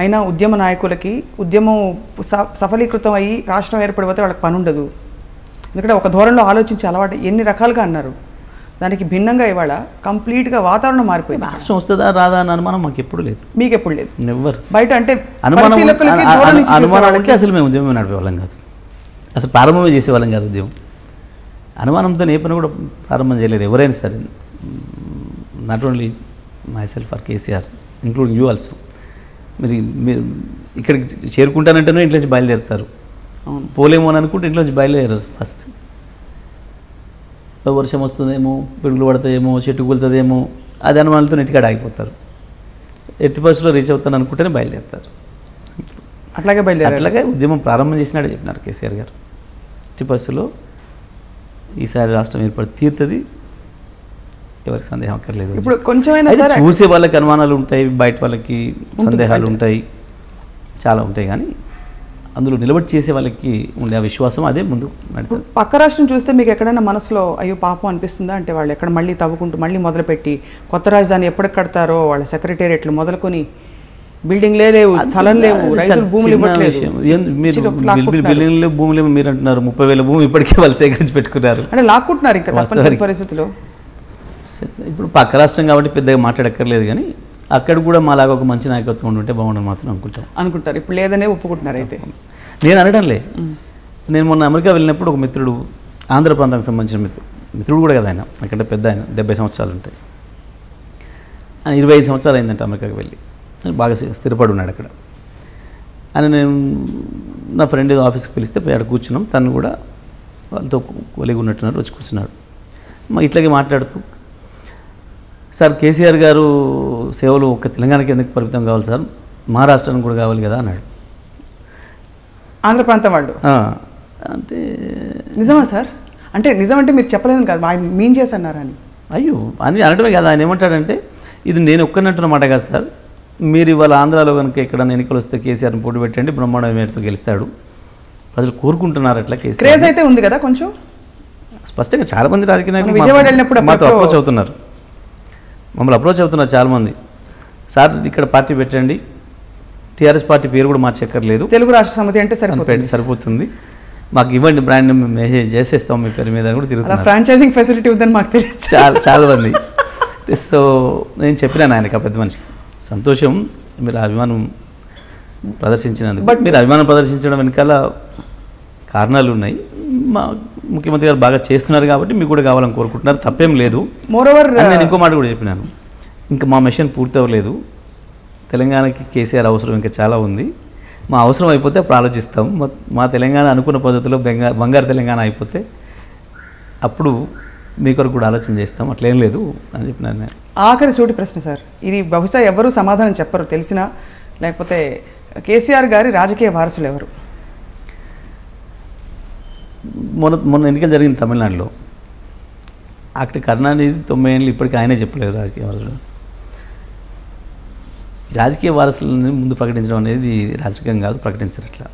అయినా ఉద్యమ నాయకులకి ఉద్యమం సఫలీకృతం అయ్యి రాష్ట్రం ఏర్పడిపోతే వాళ్ళకి పని ఉండదు. ఎందుకంటే ఒక ధోరణిలో ఆలోచించి అలవాటు ఎన్ని రకాలుగా అన్నారు. దానికి భిన్నంగా ఇవాళ కంప్లీట్గా వాతావరణం మారిపోయింది. రాష్ట్రం వస్తుందా రాదా అని అనుమానం మాకు ఎప్పుడు లేదు. మీకు ఎప్పుడు లేదు? నెవర్. బయట అంటే అనుమానం అసలు మేము ఉద్యమం నడిపేవాళ్ళం కాదు, అసలు ప్రారంభమే చేసేవాళ్ళం కాదు ఉద్యమం. అనుమానంతో ఏ పని కూడా ప్రారంభం చేయలేరు ఎవరైనా సరే. Not only myself or KCR, including you also. మీరు ఇక్కడికి చేరుకుంటానంటేనే ఇంట్లోంచి బయలుదేరుతారు, పోలేమో అని అనుకుంటే ఇంట్లోంచి బయలుదేరారు. ఫస్ట్ వర్షం వస్తుందేమో, పిడుగులు పడతాయేమో, చెట్టు కూలుతుందేమో, అది అనుమానాలతో ఇంటికాడ ఆగిపోతారు. ఎట్టి బస్సులో రీచ్ అవుతాను అనుకుంటేనే బయలుదేరుతారు. అట్లాగే ఉద్యమం ప్రారంభం చేసినాడే చెప్పినారు కేసీఆర్ గారు. ఎట్టి బస్సులో ఈసారి రాష్ట్రం ఏర్పడి తీరుతుంది, ఎవరికి సందేహం అక్కర్లేదు. ఇప్పుడు కొంచెమైనా చూసే వాళ్ళకి అనుమానాలు ఉంటాయి, బయట వాళ్ళకి సందేహాలు ఉంటాయి, చాలా ఉంటాయి. కానీ అందులో నిలబడి చేసే వాళ్ళకి ఉండే ఆ విశ్వాసం అదే ముందు నడుతుంది. పక్క రాష్ట్రం చూస్తే మీకు ఎక్కడైనా మనసులో అయ్యో పాపం అనిపిస్తుందా? అంటే వాళ్ళు ఎక్కడ మళ్ళీ తవ్వుకుంటూ మళ్ళీ మొదలుపెట్టి కొత్త రాజధాని ఎప్పటికి కడతారో, వాళ్ళ సెక్రటేరియట్లు మొదలుకొని బిల్డింగ్లే లేవు, స్థలం లేవు, రైతులు భూములు ఇవ్వట్లేదు. బిల్డింగ్లు భూములు మీరు అంటున్నారు, 30,000 భూమి ఇప్పటికే వాళ్ళు సేకరించి పెట్టుకున్నారు. అంటే లాక్కుంటున్నారు ఇంకా తప్పనిసరి పరిస్థితిలో. ఇప్పుడు పక్క రాష్ట్రం కాబట్టి పెద్దగా మాట్లాడక్కర్లేదు, కానీ అక్కడ కూడా మాలాగా ఒక మంచి నాయకత్వం ఉంటే బాగుండని మాత్రం అనుకుంటారు. ఇప్పుడు లేదనే ఒప్పుకుంటున్నారు. అయితే నేను అనడంలే. నేను మొన్న అమెరికా వెళ్ళినప్పుడు ఒక మిత్రుడు, ఆంధ్ర ప్రాంతానికి సంబంధించిన మిత్రుడు కూడా కదా ఆయన, నాకంటే పెద్ద ఆయన, 70 సంవత్సరాలు ఉంటాయి. ఆయన 25 సంవత్సరాలు అయిందంటే అమెరికాకి వెళ్ళి, బాగా స్థిరపడి ఉన్నాడు అక్కడ. అని నేను నా ఫ్రెండ్ ఆఫీస్కి పిలిస్తే పోయి అక్కడ కూర్చున్నాం. తను కూడా వాళ్ళతో కొలిగి ఉన్నట్టున్నారు, వచ్చి కూర్చున్నాడు. ఇట్లాగే మాట్లాడుతూ, సార్ కేసీఆర్ గారు సేవలు ఒక్క తెలంగాణకి ఎందుకు పరిమితం కావాలి సార్, మహారాష్ట్రానికి కూడా కావాలి కదా అన్నాడు. ఆంధ్ర ప్రాంతం వాళ్ళు అంటే నిజమా సార్? అంటే నిజమంటే మీరు చెప్పలేదు కదా, ఆయన మీన్ చేసి అన్నారని. అయ్యో అని అనడమే కాదు, ఆయన ఏమంటాడంటే ఇది నేను ఒక్కనంటున్న మాట కాదు సార్, మీరు ఇవాళ ఆంధ్రాలో కనుక ఎక్కడైనా ఎన్నికలు వస్తే కేసీఆర్ని పోటీ పెట్టండి, బ్రహ్మాండ మేరతో గెలుస్తాడు, ప్రజలు కోరుకుంటున్నారు అట్లా. కేసీఆర్ అయితే ఉంది కదా కొంచెం స్పష్టంగా చాలామంది రాజకీయ విజయవాడ వెళ్ళినప్పుడు మాతో అప్రోచ్ అవుతున్నారు, మమ్మల్ని అప్రోచ్ అవుతున్నారు చాలామంది. సార్ ఇక్కడ పార్టీ పెట్టండి, టీఆర్ఎస్ పార్టీ పేరు కూడా మార్చక్కర్లేదు, తెలుగు రాష్ట్ర సమితి అంటే సరిపోతుంది, మాకు ఇవ్వండి బ్రాండ్ మెసేజ్ చేసేస్తాం మీ పేరు మీద కూడా తిరుగుతున్నారు. ఫ్రాంచైజింగ్ ఫెసిలిటీ ఉందని మాకు తెలియదు చాలా మంది. సో నేను చెప్పినాను ఆయనకు, పెద్ద మనిషి సంతోషం మీరు అభిమానం ప్రదర్శించినందుకు, బట్ మీరు అభిమానం ప్రదర్శించడం వెనకాల కారణాలు ఉన్నాయి. మా ముఖ్యమంత్రి గారు బాగా చేస్తున్నారు కాబట్టి మీకు కూడా కావాలని కోరుకుంటున్నారు, తప్పేం లేదు. మోరోవర్ నేను ఇంకో మాట కూడా చెప్పినాను, ఇంకా మా మిషన్ పూర్తి అవ్వలేదు, తెలంగాణకి కేసీఆర్ అవసరం ఇంకా చాలా ఉంది, మా అవసరం అయిపోతే అప్పుడు ఆలోచిస్తాం, మా తెలంగాణ అనుకున్న పద్ధతిలో బంగారు తెలంగాణ అయిపోతే అప్పుడు మీ కొరకు కూడా ఆలోచన చేస్తాం, అట్లేం లేదు అని చెప్పినాను నేను. ఆఖరి సూటి ప్రశ్న సార్, ఇది బహుశా ఎవరు సమాధానం చెప్పరు తెలిసినా, లేకపోతే కేసీఆర్ గారి రాజకీయ వారసులు ఎవరు? మొన్న ఎన్నికలు జరిగింది తమిళనాడులో, అక్కడ కరుణానిధి 90 ఏళ్ళు ఇప్పటికీ ఆయనే చెప్పలేదు రాజకీయ వారసులు. రాజకీయ వారసులని ముందు ప్రకటించడం అనేది రాజకీయం కాదు, ప్రకటించరు అట్లా,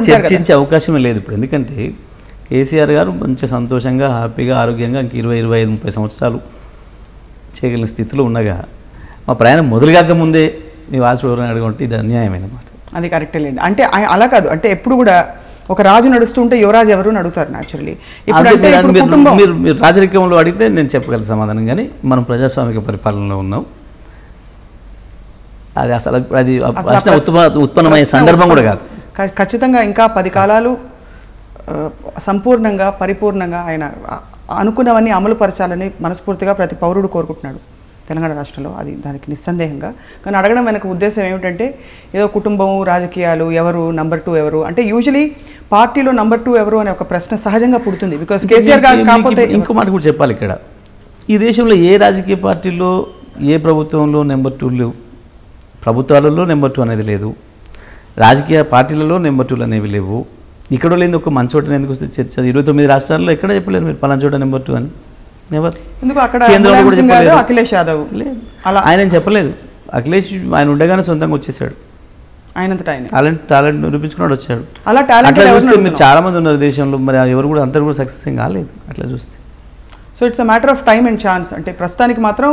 చర్చించే అవకాశమే లేదు ఇప్పుడు. ఎందుకంటే కేసీఆర్ గారు మంచి సంతోషంగా హ్యాపీగా ఆరోగ్యంగా ఇంక 20, 25, 30 సంవత్సరాలు చేయగలిగిన స్థితిలో ఉండగా మా ప్రయాణం మొదలుగాక ముందే మీ వారసుడు ఎవరైనా అడగంటే ఇది అన్యాయమైన మాట. అది కరెక్టే లేండి. అంటే అలా కాదు, అంటే ఎప్పుడు కూడా ఒక రాజు నడుస్తుంటే యువరాజు ఎవరు అని అడుగుతారు న్యాచురల్లీ. మీరు రాజరికంలో అడిగితే నేను చెప్పగలను సమాధానం, కానీ మనం ప్రజాస్వామిక పరిపాలనలో ఉన్నాం, అది అసలు అది ఉత్పన్నమయ్యే సందర్భం కూడా కాదు. ఖచ్చితంగా ఇంకా 10 కాలాలు సంపూర్ణంగా పరిపూర్ణంగా ఆయన అనుకున్నవన్నీ అమలు పరచాలని మనస్ఫూర్తిగా ప్రతి పౌరుడు కోరుకుంటున్నాడు తెలంగాణ రాష్ట్రంలో, అది దానికి నిస్సందేహంగా. కానీ అడగడం వెనక ఉద్దేశం ఏమిటంటే ఏదో కుటుంబం రాజకీయాలు ఎవరు నంబర్ 2 ఎవరు అంటే యూజువలీ పార్టీలో నంబర్ 2 ఎవరు అనే ఒక ప్రశ్న సహజంగా పుడుతుంది. బికాస్ కేసీఆర్ గారు కాకపోతే ఇంకో మాట కూడా చెప్పాలి, ఇక్కడ ఈ దేశంలో ఏ రాజకీయ పార్టీలో ఏ ప్రభుత్వంలో నెంబర్ 2 లేవు, ప్రభుత్వాలలో నెంబర్ 2 అనేది లేదు, రాజకీయ పార్టీలలో నెంబర్ 2 అనేవి లేవు. ఇక్కడ లేని ఒక మంచి చోట ఎందుకు వస్తే చర్చ 29 రాష్ట్రాల్లో ఎక్కడ చెప్పలేరు మీరు పలానా చోట నెంబర్ 2 అని. కేంద్రంలో కూడా చెప్పలేదు, అఖిలేష్ యాదవ్ లేదు, అలా ఆయన చెప్పలేదు. అఖిలేష్ ఆయన ఉండగానే సొంతంగా వచ్చేసాడు, టాలెంట్ నిరూపించుకున్నాడు వచ్చాడు. అట్లా చూస్తే మీరు చాలా మంది ఉన్నారు దేశంలో, మరి ఎవరు కూడా అందరూ కూడా సక్సెస్ ఏం కాలేదు అట్లా చూస్తే. So it's a matter of time and chance. అంటే ప్రస్తుతానికి మాత్రం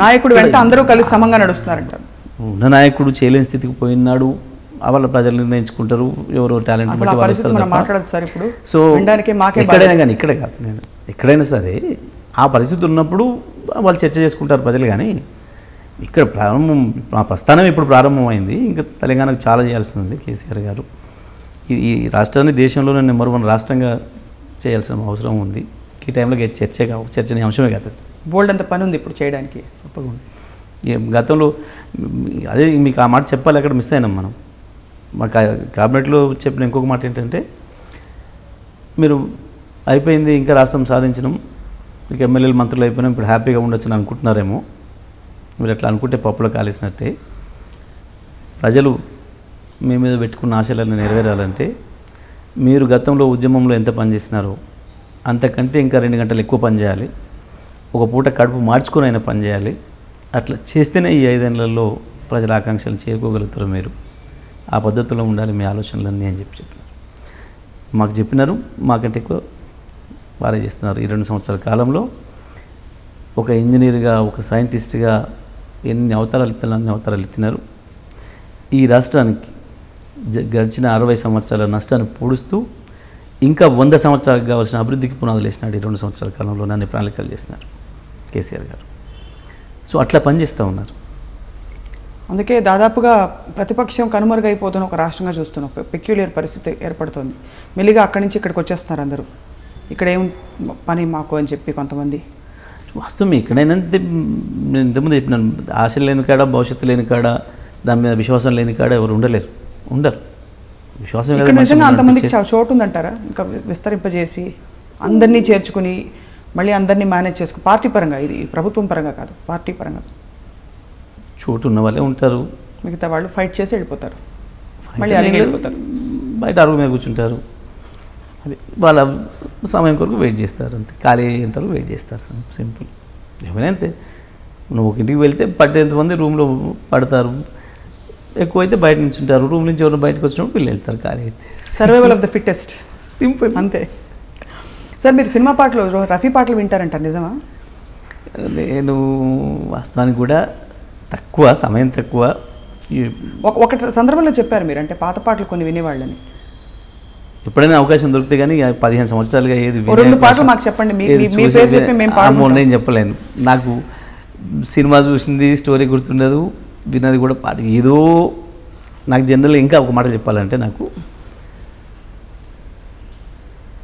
నాయకుడు వెంట అందరూ కలిసి సమంగా నడుస్తున్నారంటారు. ఉన్న నాయకుడు చేయలేని స్థితికి పోయినాడు, వాళ్ళ ప్రజలు నిర్ణయించుకుంటారు ఎవరో టాలెంట్ బట్టి మాట్లాడదు సార్. ఇప్పుడు సో ఎక్కడైనా కానీ ఇక్కడ కాదు, నేను ఎక్కడైనా సరే ఆ పరిస్థితి ఉన్నప్పుడు వాళ్ళు చర్చ చేసుకుంటారు ప్రజలు. కానీ ఇక్కడ మా ప్రస్థానం ఇప్పుడు ప్రారంభమైంది, ఇంకా తెలంగాణకు చాలా చేయాల్సి ఉంది. కేసీఆర్ గారు ఈ రాష్ట్రాన్ని దేశంలోనే నెంబర్ 1 రాష్ట్రంగా చేయాల్సిన అవసరం ఉంది. ఈ టైంలో చర్చని అంశమే కాదు, బోల్డ్ అంత పని ఉంది ఇప్పుడు చేయడానికి. తప్పకుండా గతంలో అదే మీకు ఆ మాట చెప్పాలి, అక్కడ మిస్ అయినాం మనం. మా క్యాబినెట్లో చెప్పిన ఇంకొక మాట ఏంటంటే, మీరు అయిపోయింది ఇంకా రాష్ట్రం సాధించినాం, మీకు ఎమ్మెల్యేలు మంత్రులు అయిపోయినాం, ఇప్పుడు హ్యాపీగా ఉండొచ్చని అనుకుంటున్నారేమో. మీరు అట్లా అనుకుంటే పప్పులో కాలేసినట్టే. ప్రజలు మీ మీద పెట్టుకున్న ఆశలన్నీ నెరవేరాలంటే మీరు గతంలో ఉద్యమంలో ఎంత పని చేసినారో అంతకంటే ఇంకా 2 గంటలు ఎక్కువ పని చేయాలి, ఒక పూట కడుపు మార్చుకొని అయినా పని చేయాలి. అట్లా చేస్తేనే ఈ 5 ఏళ్లలో ప్రజల ఆకాంక్షలు చేరుకోగలుగుతారు. మీరు ఆ పద్ధతిలో ఉండాలి మీ ఆలోచనలన్నీ అని చెప్పినారు. మాకు చెప్పినారు, మాకంటే ఎక్కువ వారే చేస్తున్నారు. ఈ 2 సంవత్సరాల కాలంలో ఒక ఇంజనీర్గా, ఒక సైంటిస్ట్గా ఎన్ని అవతారాలు ఇస్తున్నారు, అన్ని అవతారాలు ఇస్తున్నారు. ఈ రాష్ట్రానికి గడిచిన 60 సంవత్సరాల నష్టాన్ని పూడుస్తూ ఇంకా 100 సంవత్సరాలకు కావాల్సిన అభివృద్ధికి పునాదులు వేసినాడు. ఈ 2 సంవత్సరాల కాలంలో అన్ని ప్రణాళికలు చేసినారు కేసీఆర్ గారు. సో అట్లా పనిచేస్తూ ఉన్నారు. అందుకే దాదాపుగా ప్రతిపక్షం కనుమరుగైపోతున్న ఒక రాష్ట్రంగా చూస్తున్నాం. పెక్యులియర్ పరిస్థితి ఏర్పడుతుంది. మెల్లిగా అక్కడి నుంచి ఇక్కడికి వచ్చేస్తున్నారు అందరూ. ఇక్కడ ఏం పని మాకు అని చెప్పి కొంతమంది. వాస్తవం ఇక్కడైనా నేను ఇంతకుముందు చెప్పినాను, ఆశ లేని కాడ, భవిష్యత్తు లేని కాడ, దాని మీద విశ్వాసం లేని కాడ ఎవరు ఉండరు. విశ్వాసం నిజంగా అంతమందికి చోటు ఉందంటారా? ఇంకా విస్తరింపజేసి అందరినీ చేర్చుకుని మళ్ళీ అందరినీ మేనేజ్ చేసుకుని పార్టీ పరంగా, ఇది ప్రభుత్వం పరంగా కాదు, పార్టీ పరంగా చోటు ఉన్న వాళ్ళే ఉంటారు. మిగతా వాళ్ళు ఫైట్ చేసి వెళ్ళిపోతారు, మళ్ళీ అలిగి వెళ్ళిపోతారు, బయట అరుగు మీద కూర్చుంటారు. అది వాళ్ళ సమయం కొరకు వెయిట్ చేస్తారు అంతే, ఖాళీ అయ్యేంతవరకు వెయిట్ చేస్తారు, సింపుల్. ఏమైనా అంతే, నువ్వు ఒక ఇంటికి వెళ్తే పట్టేంతమంది రూమ్లో పడతారు, ఎక్కువైతే బయట నుంచి ఉంటారు, రూమ్ నుంచి ఎవరు బయటకు వచ్చినప్పుడు వీళ్ళు వెళ్తారు, ఖాళీ అయితే. Survival of the fittest, simple అంతే. సార్ మీరు సినిమా పాటలు, రఫీ పాటలు వింటారంటారు, నిజమా? నేను వాస్తవానికి కూడా తక్కువ, సమయం తక్కువ. ఒక సందర్భంలో చెప్పారు మీరు, అంటే పాత పాటలు కొన్ని వినేవాళ్ళని. ఎప్పుడైనా అవకాశం దొరికితే కానీ 15 సంవత్సరాలుగా ఏది 2 పాటలు మాకు చెప్పండి, మీ పేరు చెప్పి మేము పాడము. నేను చెప్పలేను, నాకు సినిమా చూసింది స్టోరీ గుర్తుండదు, విన్నది కూడా పాట ఏదో. నాకు జనరల్గా ఇంకా ఒక మాట చెప్పాలంటే, నాకు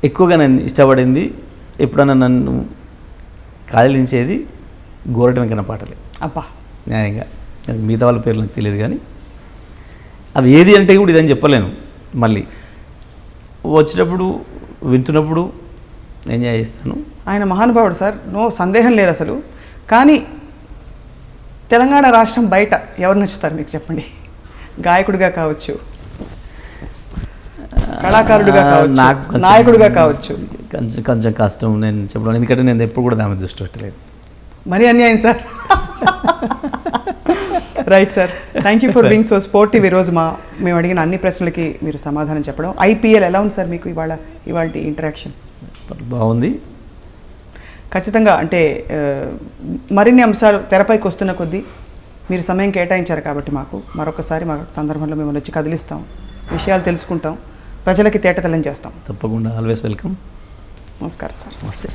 ఎక్కువగా నేను ఇష్టపడింది, ఎప్పుడన్నా నన్ను కాదిలించేది గోరటి వెంకన్న పాటలే. అబ్బా, న్యాయంగా నాకు మిగతా వాళ్ళ పేర్లు నాకు తెలియదు, కానీ అవి ఏది అంటే కూడా ఇదని చెప్పలేను. మళ్ళీ వచ్చేటప్పుడు వింటున్నప్పుడు ఎంజాయ్ చేస్తాను. ఆయన మహానుభావుడు సార్, నో సందేహం లేదు అసలు. కానీ తెలంగాణ రాష్ట్రం బయట ఎవరు నచ్చుతారు మీకు చెప్పండి? గాయకుడిగా కావచ్చు, కళాకారుడిగా కావచ్చు, నాకు నాయకుడిగా కావచ్చు. కొంచెం కష్టం నేను చెప్పడం, ఎందుకంటే నేను ఎప్పుడు కూడా దాని మీద దృష్టి పెట్టలేదు. మరీ అన్యాయం sir. Right sir, thank you for being so sportive. ఈరోజు మేము అడిగిన అన్ని ప్రశ్నలకి మీరు సమాధానం చెప్పడం. ఐపీఎల్ ఎలా ఉంది సార్ మీకు ఇవాళ ఇంటరాక్షన్? బాగుంది ఖచ్చితంగా. అంటే మరిన్ని అంశాలు తెరపైకి వస్తున్న కొద్దీ మీరు సమయం కేటాయించారు కాబట్టి మరొకసారి మా సందర్భంలో మిమ్మల్ని వచ్చి కదిలిస్తాం, విషయాలు తెలుసుకుంటాం, ప్రజలకి తేటతెల్లం చేస్తాం. తప్పకుండా, ఆల్వేస్ వెల్కమ్. నమస్కారం సార్. నమస్తే.